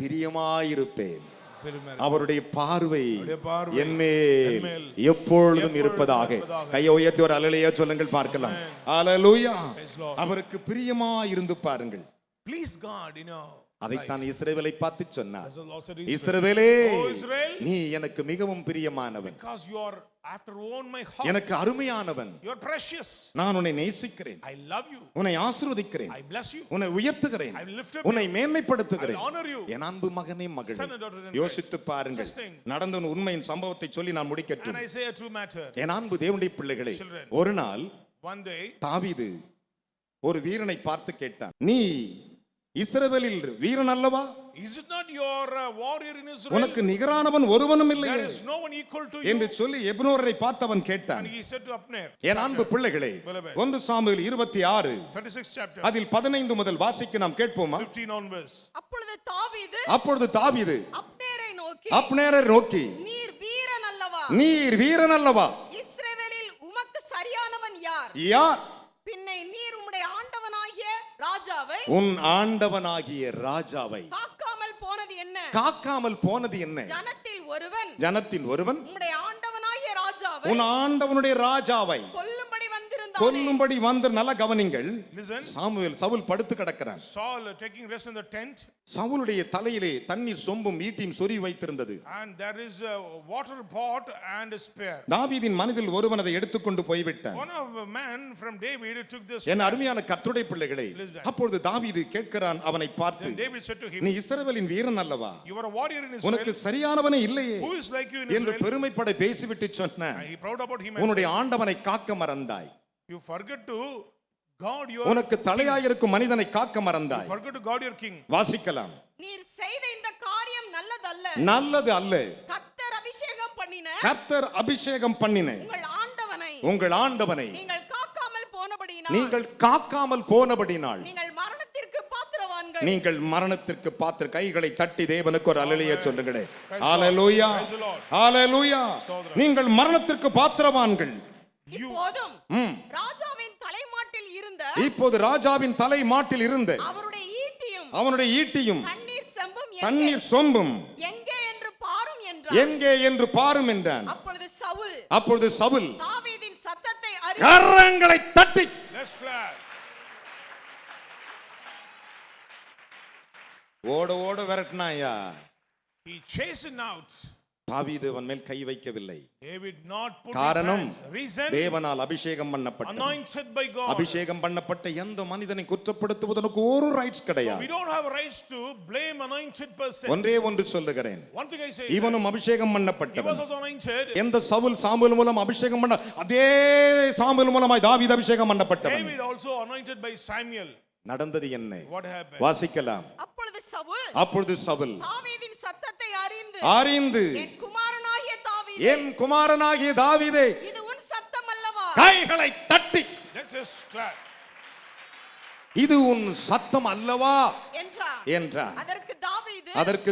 Speaker 2: பிரியமாயிருப்பேன்.
Speaker 3: will marry.
Speaker 2: அவருடைய பார்வை
Speaker 3: அவருடைய பார்வை
Speaker 2: என்மேல்
Speaker 3: என்மேல்
Speaker 2: எப்பொழுதும் இருப்பதாக. கையை உயர்த்தி ஒரு அல்லேலூயா சொல்லுங்கள் பார்க்கலாம். ஹalleluya.
Speaker 3: Praise Lord.
Speaker 2: அவருக்கு பிரியமாயிருந்து பாருங்கள்.
Speaker 3: Please God, you know.
Speaker 2: அதைத்தான் இஸ்ரவேலை பார்த்து சொன்னார்.
Speaker 3: As the Lord said,
Speaker 2: இஸ்ரவேலே,
Speaker 3: O Israel,
Speaker 2: நீ எனக்கு மிகவும் பிரியமானவன்,
Speaker 3: because you are after own my heart,
Speaker 2: எனக்கு அருமையானவன்,
Speaker 3: you are precious.
Speaker 2: நான் உன்னை நேசிக்கிறேன்,
Speaker 3: I love you.
Speaker 2: உன்னை ஆசீர்வதிக்கிறேன்,
Speaker 3: I bless you.
Speaker 2: உன்னை உயர்த்துகிறேன்,
Speaker 3: I will lift up
Speaker 2: உன்னை
Speaker 3: you.
Speaker 2: மேன்மைப்படுத்துகிறேன்.
Speaker 3: I will honor you.
Speaker 2: என் அன்பு மகனே மகளே,
Speaker 3: Son and daughter in Christ.
Speaker 2: யோசித்து பாருங்கள்.
Speaker 3: Just think.
Speaker 2: நடந்த உண்மையின் சம்பவத்தை சொல்லி நான்
Speaker 3: And
Speaker 2: முடிக்கட்டும்.
Speaker 3: I say a true matter.
Speaker 2: என் அன்பு தேவனுடைய பிள்ளைகளே,
Speaker 3: Children.
Speaker 2: ஒரு நாள்
Speaker 3: One day,
Speaker 2: தாவீது ஒரு வீரனை பார்த்து கேட்டான், நீ இஸ்ரவேலில் வீரன் அல்லவா?
Speaker 3: is it not your warrior in Israel?
Speaker 2: உனக்கு நிகரானவன் ஒருவனும் இல்லையே
Speaker 3: There is no one equal to you.
Speaker 2: என்று சொல்லி எப்ரோரை பார்த்தவன் கேட்டான்.
Speaker 3: And he said to Abner,
Speaker 2: என் அன்பு பிள்ளைகளே, 1 சாமுவேல் 26
Speaker 3: 36th chapter,
Speaker 2: அதில் 15 முதல் வாசிக்க நாம் கேட்போமா?
Speaker 3: 15 onwards.
Speaker 4: அப்பொழுது தாவீது
Speaker 2: அப்னேரை நோக்கி,
Speaker 4: நீர் வீரன் அல்லவா?
Speaker 2: நீர் வீரன் அல்லவா?
Speaker 4: இஸ்ரவேலில் உமக்கு சரியானவன் யார்?
Speaker 2: யார்?
Speaker 4: பின்னை நீர் உம்முடைய ஆண்டவனாகிய ராஜாவை,
Speaker 2: உன் ஆண்டவனாகிய ராஜாவை
Speaker 4: காக்காமல் போனது என்ன?
Speaker 2: காக்காமல் போனது என்ன? ஜனத்தின் ஒருவன்
Speaker 4: உம்முடைய ஆண்டவனாகிய ராஜாவை,
Speaker 2: உன் ஆண்டவனுடைய ராஜாவை கொல்லும்படி வந்து நல்ல கவனிங்கள். சவுல் படுத்து கிடக்கிறான்.
Speaker 3: Saul taking rest in the tent.
Speaker 2: சவுலுடைய தலையிலே தண்ணீர் சொம்பும் ஈட்டியும் சொறி வைத்திருந்தது.
Speaker 3: And there is a water pot and a spear.
Speaker 2: தாவீதின் மனதில் ஒருவன் அதை எடுத்துக்கொண்டு போய்விட்டான்.
Speaker 3: One of a man from David took this.
Speaker 2: என் அருமையான கர்த்தருடைய பிள்ளைகளே, அப்பொழுது தாவீது கேட்கிறான் அவனை பார்த்து,
Speaker 3: David said to him,
Speaker 2: நீ இஸ்ரவேலின் வீரன் அல்லவா?
Speaker 3: You are a warrior in Israel.
Speaker 2: உனக்கு சரியானவனே இல்லையே
Speaker 3: Who is like you in
Speaker 2: என்று
Speaker 3: Israel?
Speaker 2: பெருமைப்பட பேசிவிட்டு சொன்னான்.
Speaker 3: He proud about him.
Speaker 2: உன்னுடைய ஆண்டவனை காக்க மறந்தாய்.
Speaker 3: You forget to God your.
Speaker 2: உனக்கு தலையாயிருக்கும் மனிதனை காக்க மறந்தாய்.
Speaker 3: Forget to God your king.
Speaker 2: வாசிக்கலாம்.
Speaker 4: நீர் செய்த இந்த காரியம் நல்லதல்ல.
Speaker 2: நல்லது அல்ல.
Speaker 4: கர்த்தர்
Speaker 2: அபிஷேகம் பண்ணின உங்கள் ஆண்டவனை நீங்கள் காக்காமல் போனபடியினால் நீங்கள் மரணத்திற்கு பாத்திர. கைகளை தட்டி தேவனுக்கு ஒரு அல்லேலூயா சொல்லுங்களே. ஹalleluya, ஹalleluya. நீங்கள் மரணத்திற்கு பாத்திரவான்கள். இப்போது ராஜாவின் தலைமாட்டில் இருந்த அவனுடைய ஈட்டியும் தண்ணீர் சொம்பும் எங்கே என்று பாரும் என்றான். அப்பொழுது சவுல்
Speaker 4: தாவீதின் சத்தத்தை
Speaker 2: கரங்களை தட்டி
Speaker 3: Let's clap.
Speaker 2: ஓட ஓட விரட்டினாயா.
Speaker 3: He chastened out.
Speaker 2: தாவீது அவன் மேல் கை வைக்கவில்லை.
Speaker 3: David not put
Speaker 2: காரணம்
Speaker 3: his hands. Reason,
Speaker 2: தேவனால் அபிஷேகம் பண்ணப்பட்டது.
Speaker 3: anointed by God.
Speaker 2: அபிஷேகம் பண்ணப்பட்ட எந்த மனிதனை குற்றப்படுத்துவதற்கு ஒரு ரைட்ஸ்
Speaker 3: We
Speaker 2: கிடையாது.
Speaker 3: don't have rights to blame anointed person.
Speaker 2: ஒன்றே ஒன்று சொல்லுகிறேன்,
Speaker 3: One thing I say,
Speaker 2: இவனும் அபிஷேகம்
Speaker 3: he was
Speaker 2: பண்ணப்பட்டவன்.
Speaker 3: also anointed.
Speaker 2: எந்த சவுல் சாமுவேல் மூலம் அபிஷேகம் பண்ண அதே சாமுவேல் மூலமாய் தாவீது அபிஷேகம் பண்ணப்பட்டவன்.
Speaker 3: David also anointed by Samuel.
Speaker 2: நடந்தது என்ன?
Speaker 3: What happened?
Speaker 2: வாசிக்கலாம். அப்பொழுது சவுல்
Speaker 4: தாவீதின் சத்தத்தை
Speaker 2: அறிந்து
Speaker 4: என் குமாரனாகிய தாவீதே,
Speaker 2: என் குமாரனாகிய தாவீதே,
Speaker 4: இது உன் சத்தம் அல்லவா
Speaker 2: கைகளை தட்டி
Speaker 3: Let's just clap.
Speaker 2: இது உன் சத்தம் அல்லவா
Speaker 4: என்றார்.
Speaker 2: அதற்கு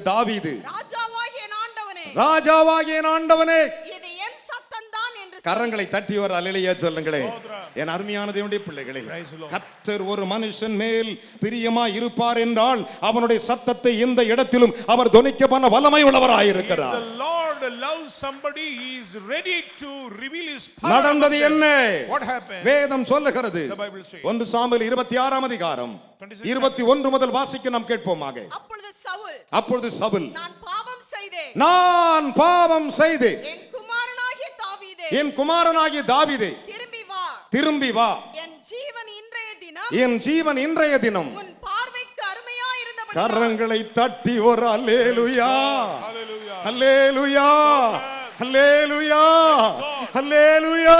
Speaker 2: தாவீது
Speaker 4: ராஜாவாகிய என் ஆண்டவனே,
Speaker 2: ராஜாவாகிய என் ஆண்டவனே,
Speaker 4: இது என் சத்தம்தான் என்று
Speaker 2: கரங்களை தட்டி ஒரு அல்லேலூயா சொல்லுங்களே.
Speaker 3: ஸ்தோத்திரம்.
Speaker 2: என் அருமையான தேவனுடைய பிள்ளைகளே,
Speaker 3: Praise the Lord.
Speaker 2: கர்த்தர் ஒரு மனுஷன் மேல் பிரியமாய் இருப்பார் என்றால் அவனுடைய சத்தத்தை எந்த இடத்திலும் அவர் தொனிக்க பண்ண வல்லமை உள்ளவராயிருக்கிறார்.
Speaker 3: The Lord loves somebody, he is ready to reveal his power.
Speaker 2: நடந்தது என்ன?
Speaker 3: What happened?
Speaker 2: வேதம் சொல்லுகிறது.
Speaker 3: The Bible says.
Speaker 2: 1 சாமுவேல் 26 அதிகாரம் 21 முதல் வாசிக்க நாம் கேட்போமாக. அப்பொழுது சவுல்
Speaker 4: நான் பாவம்
Speaker 2: செய்தேன், என் குமாரனாகிய தாவீதே, திரும்பி வா, என் ஜீவன் இன்றைய தினம்
Speaker 4: உன் பார்வைக்கு அருமையாய் இருந்தபடி
Speaker 2: கரங்களை தட்டி ஒரு அல்லேலூயா,
Speaker 3: Hallelujah.
Speaker 2: அல்லேலூயா, அல்லேலூயா, அல்லேலூயா.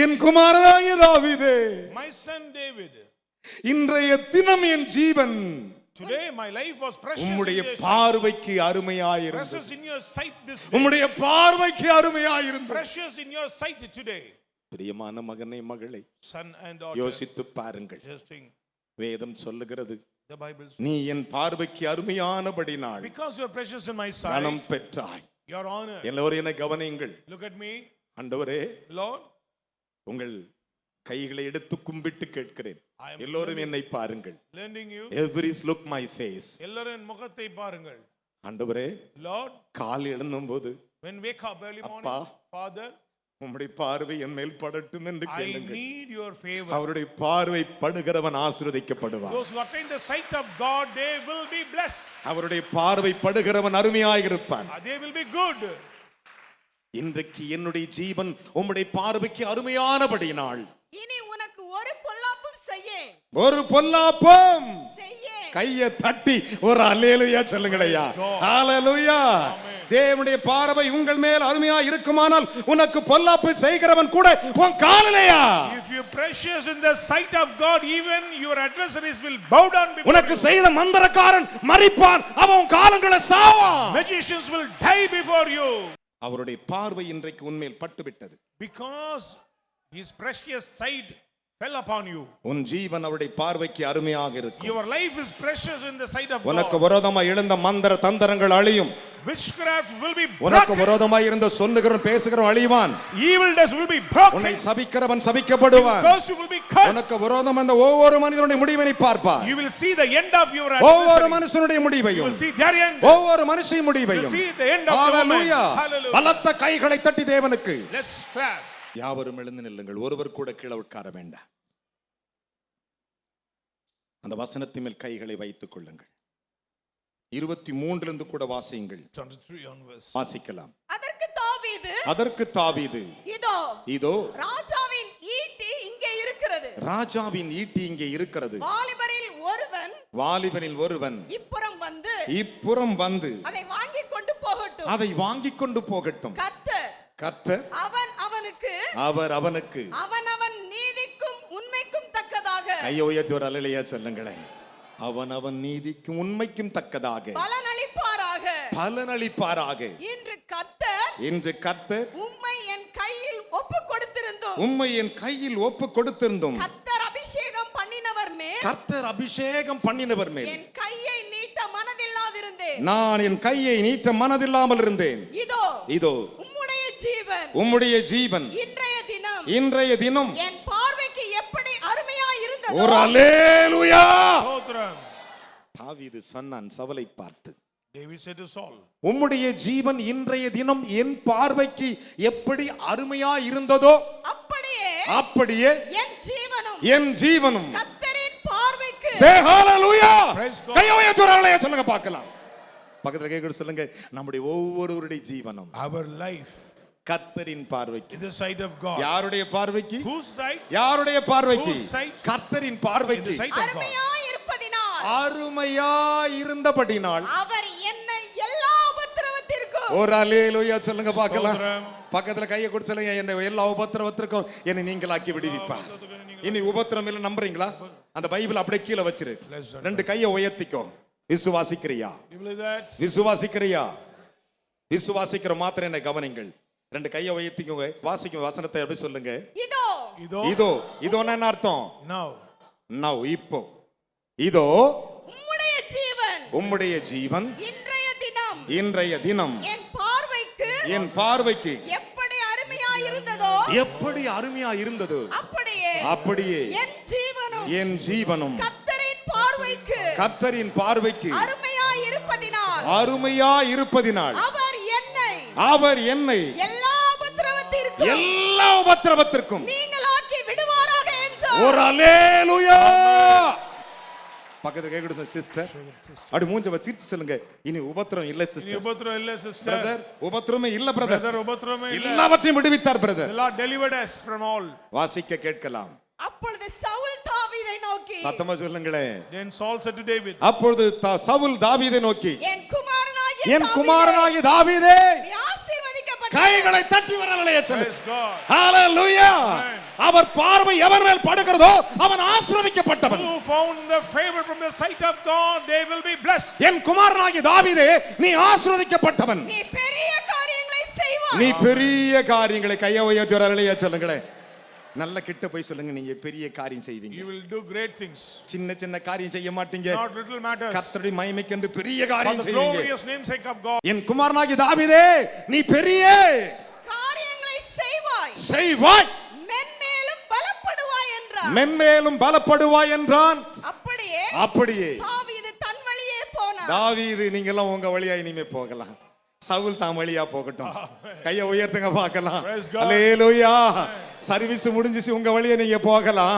Speaker 2: என் குமாரனாகிய தாவீதே,
Speaker 3: My son David,
Speaker 2: இன்றைய தினம் என் ஜீவன்
Speaker 3: today my life was precious in
Speaker 2: உம்முடைய
Speaker 3: your sight.
Speaker 2: பார்வைக்கு அருமையாயிருந்தது.
Speaker 3: Precious in your sight this day.
Speaker 2: உம்முடைய பார்வைக்கு அருமையாயிருந்தது.
Speaker 3: Precious in your sight today.
Speaker 2: பிரியமான மகனே மகளே,
Speaker 3: Son and daughter.
Speaker 2: யோசித்து பாருங்கள்.
Speaker 3: Just think.
Speaker 2: வேதம் சொல்லுகிறது,
Speaker 3: The Bible says,
Speaker 2: நீ என் பார்வைக்கு அருமையானபடினாள்
Speaker 3: because you are precious in my sight,
Speaker 2: கனம் பெற்றாய்.
Speaker 3: your honor.
Speaker 2: எல்லோரும் என்னை கவனியுங்கள்.
Speaker 3: Look at me,
Speaker 2: ஆண்டவரே,
Speaker 3: Lord.
Speaker 2: உங்கள் கைகளை எடுத்து கும்பிட்டு கேட்கிறேன்.
Speaker 3: I am
Speaker 2: எல்லோரும் என்னை பாருங்கள்.
Speaker 3: lending you.
Speaker 2: Every look my face.
Speaker 3: எல்லாரும் என் முகத்தை பாருங்கள்.
Speaker 2: ஆண்டவரே,
Speaker 3: Lord,
Speaker 2: காலை எழுந்தும்போது
Speaker 3: when wake up early morning,
Speaker 2: அப்பா,
Speaker 3: Father,
Speaker 2: உம்முடைய பார்வை என் மேல் படட்டும் என்று
Speaker 3: I
Speaker 2: கேளுங்கள்.
Speaker 3: need your favor.
Speaker 2: அவருடைய பார்வை படுகிறவன் ஆசீர்வதிக்கப்படுவான்.
Speaker 3: Those who attain the sight of God, they will be blessed.
Speaker 2: அவருடைய பார்வை படுகிறவன் அருமையாயிருப்பான்.
Speaker 3: They will be good.
Speaker 2: இன்றைக்கு என்னுடைய ஜீவன் உம்முடைய பார்வைக்கு அருமையானபடியினாள்
Speaker 4: இனி உனக்கு ஒரு பொல்லாப்பும் செய்யேன்,
Speaker 2: ஒரு பொல்லாப்பும்
Speaker 4: செய்யேன்.
Speaker 2: கையை தட்டி ஒரு அல்லேலூயா சொல்லுங்களையா. ஹalleluya. தேவனுடைய பார்வை உங்கள் மேல் அருமையா இருக்குமானால் உனக்கு பொல்லாப்பு செய்கிறவன் கூட உன் காலிலேயா.
Speaker 3: If you precious in the sight of God, even your adversaries will bow down before
Speaker 2: உனக்கு
Speaker 3: you.
Speaker 2: செய்த மந்திரக்காரன் மரிப்பான், அவன் காலங்களை சாவான்.
Speaker 3: Magicians will die before you.
Speaker 2: அவருடைய பார்வை இன்றைக்கு உன்மேல் பட்டுவிட்டது.
Speaker 3: Because his precious sight fell upon you.
Speaker 2: உன் ஜீவன் அவருடைய பார்வைக்கு அருமையாக இருக்கும்.
Speaker 3: Your life is precious in the sight of
Speaker 2: உனக்கு
Speaker 3: God.
Speaker 2: விரோதமாய் எழுந்த மந்திர தந்திரங்கள் அழியும்.
Speaker 3: Witchcraft will be
Speaker 2: உனக்கு
Speaker 3: broken.
Speaker 2: விரோதமாய் இருந்த சொல்லுகிறவன் பேசுகிறவன் அழிவான்.
Speaker 3: Evilness will be broken.
Speaker 2: உன்னை சபிக்கிறவன் சபிக்கப்படுவான்.
Speaker 3: Curse you will be cursed.
Speaker 2: உனக்கு விரோதம் அந்த ஒவ்வொரு மனிதனுடைய முடிவை பார்ப்பார்.
Speaker 3: You will see the end of your
Speaker 2: ஒவ்வொரு
Speaker 3: adversaries.
Speaker 2: மனுஷனுடைய
Speaker 3: You
Speaker 2: முடிவையும்
Speaker 3: will see their end.
Speaker 2: ஒவ்வொரு மனுஷின் முடிவையும்.
Speaker 3: You will see the end of the woman.
Speaker 2: Hallelujah.
Speaker 3: Hallelujah.
Speaker 2: பலத்த கைகளை தட்டி தேவனுக்கு.
Speaker 3: Let's clap.
Speaker 2: யாவரும் எழுந்து நில்லுங்கள், ஒருவர் கூட கீழே உட்கார வேண்டாம். அந்த வசனத்தின் மேல் கைகளை வைத்துக் கொள்ளுங்கள். 23 இருந்து கூட வாசியுங்கள்.
Speaker 3: 23 onwards.
Speaker 2: வாசிக்கலாம்.
Speaker 4: அதற்கு தாவீது
Speaker 2: இதோ
Speaker 4: ராஜாவின் ஈட்டி இங்கே இருக்கிறது,
Speaker 2: ராஜாவின் ஈட்டி இங்கே இருக்கிறது. வாலிபனில் ஒருவன் இப்புறம் வந்து
Speaker 4: அதை வாங்கிக் கொண்டு போகட்டும்.
Speaker 2: கர்த்தர் அவனுக்கு
Speaker 4: அவன் நீதிக்கும் உண்மைக்கும் தக்கதாக,
Speaker 2: கையை உயர்த்தி ஒரு அல்லேலூயா சொல்லுங்களேன். அவன் நீதிக்கும் உண்மைக்கும் தக்கதாக பலனளிப்பாராக. இன்று கர்த்தர்
Speaker 4: உம்மை என் கையில்
Speaker 2: ஒப்பு கொடுத்திருந்தோம்.
Speaker 4: கர்த்தர் அபிஷேகம்
Speaker 2: பண்ணினவர் மேல்
Speaker 4: என் கையை நீட்ட மனதில்லாதிருந்தேன்.
Speaker 2: நான் என் கையை நீட்ட மனதில்லாமல் இருந்தேன். இதோ உம்முடைய ஜீவன் இன்றைய தினம்
Speaker 4: என் பார்வைக்கு எப்படி அருமையாய் இருந்ததோ.
Speaker 2: ஒரு அல்லேலூயா.
Speaker 3: ஸ்தோத்திரம்.
Speaker 2: தாவீது சொன்னான் சவுலை பார்த்து,
Speaker 3: David said to Saul,
Speaker 2: உம்முடைய ஜீவன் இன்றைய தினம் என் பார்வைக்கு எப்படி அருமையா இருந்ததோ அப்படியே என் ஜீவனும்
Speaker 4: கர்த்தரின் பார்வைக்கு
Speaker 2: Say hallelujah.
Speaker 3: Praise God.
Speaker 2: கையை உயர்த்துறாங்களே சொல்லுங்க பார்க்கலாம். பக்கத்துல கேக்குறது சொல்லுங்க, நம்முடைய ஒவ்வொருவருடைய ஜீவனும்
Speaker 3: our life
Speaker 2: கர்த்தரின் பார்வைக்கு.
Speaker 3: in the sight of God.
Speaker 2: யாருடைய பார்வைக்கு?
Speaker 3: Whose sight?
Speaker 2: யாருடைய பார்வைக்கு?
Speaker 3: Whose sight?
Speaker 2: கர்த்தரின்
Speaker 3: In the
Speaker 2: பார்வைக்கு.
Speaker 3: sight of God.
Speaker 2: அருமையா இருந்தபடினால்
Speaker 4: அவர் என்னை எல்லா உபத்திரவத்திற்கும்
Speaker 2: ஒரு அல்லேலூயா சொல்லுங்க பார்க்கலாம்.
Speaker 3: ஸ்தோத்திரம்.
Speaker 2: பக்கத்துல கையை கொடுத்து சொல்லுங்க, என்னை எல்லா உபத்திரவத்திற்கும் என்னை நீங்களாக்கி விடுவிப்பார். இனி உபத்திரம் இல்ல நம்புறீங்களா? அந்த பைபிள் அப்படியே கீழே வச்சிரு. ரெண்டு கையை உயர்த்திக்கோ. விசுவாசிக்கிறியா?
Speaker 3: You believe that?
Speaker 2: விசுவாசிக்கிறியா? விசுவாசிக்கிற மாத்திரம் என்னை கவனிங்கள். ரெண்டு கையை உயர்த்திக்கோங்க. வாசிக்கும் வசனத்தை எப்படி சொல்லுங்க?
Speaker 4: இதோ
Speaker 3: இதோ
Speaker 2: இதோ இதோன்னா என்ன அர்த்தம்?
Speaker 3: now
Speaker 2: நவ் இப்போ இதோ
Speaker 4: உம்முடைய ஜீவன்
Speaker 2: இன்றைய தினம் என் பார்வைக்கு
Speaker 4: எப்படி அருமையாய் இருந்ததோ
Speaker 2: எப்படி அருமையா இருந்தது அப்படியே என் ஜீவனும் கர்த்தரின் பார்வைக்கு அருமையா இருப்பதினால் அவர் என்னை எல்லா உபத்திரவத்திற்கும்
Speaker 4: நீங்களாக்கி விடுவாராக என்றார்.
Speaker 2: ஒரு அல்லேலூயா. பக்கத்துல கேக்குது சிஸ்டர், அப்படி மூஞ்ச சிரிச்சு சொல்லுங்க, இனி உபத்திரம் இல்ல
Speaker 3: இனி
Speaker 2: சிஸ்டர்.
Speaker 3: உபத்திரம் இல்ல sister.
Speaker 2: பிரதர் உபத்திரமே இல்ல பிரதர்.
Speaker 3: Brother, உபத்திரமே இல்ல.
Speaker 2: எல்லாவற்றையும் விடுவித்தார் brother.
Speaker 3: The Lord delivered us from all.
Speaker 2: வாசிக்க கேட்கலாம்.
Speaker 4: அப்பொழுது சவுல் தாவீதை நோக்கி,
Speaker 2: சத்தமா சொல்லுங்களேன்.
Speaker 3: Then Saul said to David,
Speaker 2: அப்பொழுது சவுல் தாவீதை நோக்கி,
Speaker 4: என் குமாரனாகிய
Speaker 2: தாவீதே
Speaker 4: நீ ஆசீர்வதிக்கப்பட்ட
Speaker 2: கைகளை தட்டி வரலையே சொல்லு.
Speaker 3: praise God.
Speaker 2: ஹalleluya. அவர் பார்வை எவன் மேல் படுகிறதோ அவன் ஆசீர்வதிக்கப்பட்டவன்.
Speaker 3: Who found the favor from the sight of God, they will be blessed.
Speaker 2: என் குமாரனாகிய தாவீதே நீ ஆசீர்வதிக்கப்பட்டவன்.
Speaker 4: நீ பெரிய காரியங்களை செய்வாய்.
Speaker 2: நீ பெரிய காரியங்களை கையை உயர்த்தி வரலையே சொல்லுங்களே. நல்ல கிட்ட போய் சொல்லுங்க, நீங்க பெரிய காரியம் செய்வீங்க.
Speaker 3: You will do great things.
Speaker 2: சின்ன சின்ன காரியம் செய்ய மாட்டீங்க.
Speaker 3: Not little matters.
Speaker 2: கர்த்தருடைய மகிமைக்கென்று பெரிய
Speaker 3: For
Speaker 2: காரியம்
Speaker 3: the
Speaker 2: செய்வீங்க.
Speaker 3: glorious namesake of God.
Speaker 2: என் குமாரனாகிய தாவீதே நீ பெரிய
Speaker 4: காரியங்களை
Speaker 2: செய்வாய்,
Speaker 4: மென்மேலும் பலப்படுவாய் என்றார்.
Speaker 2: மென்மேலும் பலப்படுவாய் என்றான். அப்படியே
Speaker 4: தாவீது தன் வழியே போனான்.
Speaker 2: தாவீது நீங்க எல்லாம் உங்க வழியா இனிமே போகலாம். சவுல் தாம் வழியா போகட்டும். கையை உயர்த்துங்க பார்க்கலாம்.
Speaker 3: Praise God.
Speaker 2: அல்லேலூயா. சர்வீஸ் முடிஞ்சிச்சு, உங்க வழியே நீங்க போகலாம்.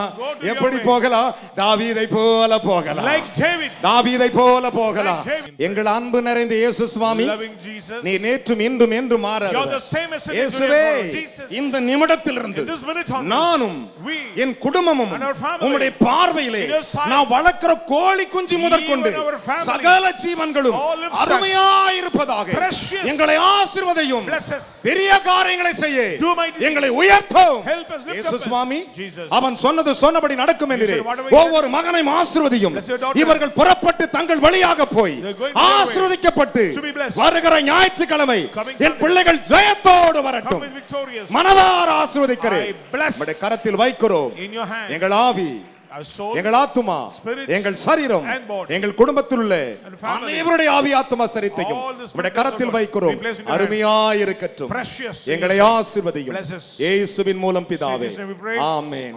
Speaker 2: எப்படி போகலாம்? தாவீதை போல போகலாம்.
Speaker 3: Like David.
Speaker 2: தாவீதை போல போகலாம்.
Speaker 3: Like David.
Speaker 2: எங்கள் அன்பு நிறைந்த இயேசு சுவாமி,
Speaker 3: Loving Jesus.
Speaker 2: நீ நேற்றும் இன்றும் என்றும்
Speaker 3: You are the
Speaker 2: மாறாதவர்.
Speaker 3: same as
Speaker 2: இயேசுவே,
Speaker 3: Jesus.
Speaker 2: இந்த நிமிடத்திலிருந்து
Speaker 3: In this minute onward,
Speaker 2: நானும்
Speaker 3: we
Speaker 2: என் குடும்பமும்
Speaker 3: and our family,
Speaker 2: உம்முடைய பார்வையிலே
Speaker 3: in your sight,
Speaker 2: நான் வளர்க்கிற கோழி குஞ்சு முதற்கொண்டு
Speaker 3: even our family,
Speaker 2: சகல ஜீவன்களும்
Speaker 3: all livestock,
Speaker 2: அருமையாயிருப்பதாக
Speaker 3: precious,
Speaker 2: எங்களை ஆசீர்வதையும்
Speaker 3: bless us,
Speaker 2: பெரிய காரியங்களை செய்ய
Speaker 3: do mighty
Speaker 2: எங்களை
Speaker 3: things,
Speaker 2: உயர்த்தும்.
Speaker 3: help us, lift
Speaker 2: இயேசு
Speaker 3: up us.
Speaker 2: சுவாமி,
Speaker 3: Jesus.
Speaker 2: அவன் சொன்னது சொன்னபடி நடக்கும் என்று
Speaker 3: He said, whatever he
Speaker 2: ஒவ்வொரு மகனையும் ஆசீர்வதியும்.
Speaker 3: bless your daughter.
Speaker 2: இவர்கள் புறப்பட்டு தங்கள் வழியாக போய்
Speaker 3: They are going their way.
Speaker 2: ஆசீர்வதிக்கப்பட்டு
Speaker 3: To be blessed.
Speaker 2: வருகிற ஞாயிற்றுக்கிழமை
Speaker 3: Coming
Speaker 2: என்
Speaker 3: Sunday.
Speaker 2: பிள்ளைகள் ஜெயத்தோடு
Speaker 3: Come
Speaker 2: வரட்டும்.
Speaker 3: with victorious.
Speaker 2: மனதார ஆசீர்வதிக்கிறேன்.
Speaker 3: I bless
Speaker 2: உம்முடைய கரத்தில் வைக்கிறோம்.
Speaker 3: in your hand.
Speaker 2: எங்கள் ஆவி,
Speaker 3: Our soul,
Speaker 2: எங்கள் ஆத்துமா,
Speaker 3: spirit,
Speaker 2: எங்கள் சரீரம்,
Speaker 3: and body,
Speaker 2: எங்கள் குடும்பத்தில் உள்ள
Speaker 3: and family,
Speaker 2: அனைவருடைய ஆவி ஆத்துமா சரீரத்தையும்
Speaker 3: all the spirits
Speaker 2: உம்முடைய
Speaker 3: of
Speaker 2: கரத்தில்
Speaker 3: God,
Speaker 2: வைக்கிறோம்.
Speaker 3: we place in your hand.
Speaker 2: அருமையாய் இருக்கட்டும்.
Speaker 3: precious.
Speaker 2: எங்களை ஆசீர்வதியும்.
Speaker 3: Bless us.
Speaker 2: இயேசுவின் மூலம் பிதாவே.
Speaker 3: In Jesus' name we pray.
Speaker 2: ஆமென்.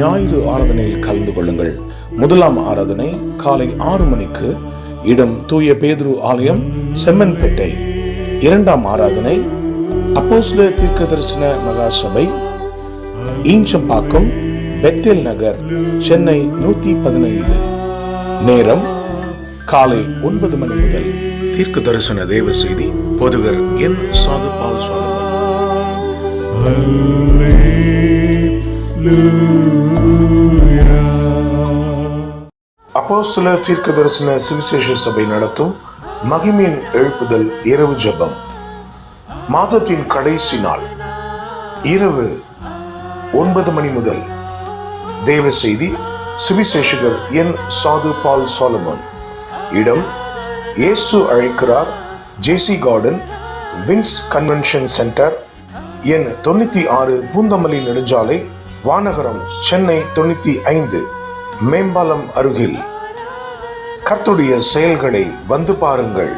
Speaker 1: ஞாயிறு ஆராதனையில் கலந்து கொள்ளுங்கள். முதலாம் ஆராதனை காலை 6 மணிக்கு, இடம் தூய பேதுரு ஆலயம், செம்மன்பேட்டை. இரண்டாம் ஆராதனை அப்போஸ்தலர் தீர்க்கதரிசன மகா சபை, ஈஞ்சம்பாக்கம், பெத்தேல் நகர், சென்னை 115. நேரம் காலை 9 மணி முதல். தீர்க்க தரிசன தேவ செய்தி போதகர் என் சாது பால் சுவாமி. அப்போஸ்தலர் தீர்க்க தரிசன சுவிசேஷ சபை நடத்தும் மகிமையின் எழுப்புதல் இரவு ஜெபம். மாதத்தின் கடைசி நாள் இரவு 9 மணி முதல். தேவ செய்தி சுவிசேஷகர் என் சாது பால் சாலமன். இடம் இயேசு அழைக்கிறார், ஜேசி கார்டன், விங்ஸ் கன்வென்ஷன் சென்டர், எண் 96, பூந்தமல்லி நெடுஞ்சாலை, வானகரம், சென்னை 95, மேம்பாலம் அருகில். கர்த்தருடைய செயல்களை வந்து பாருங்கள்.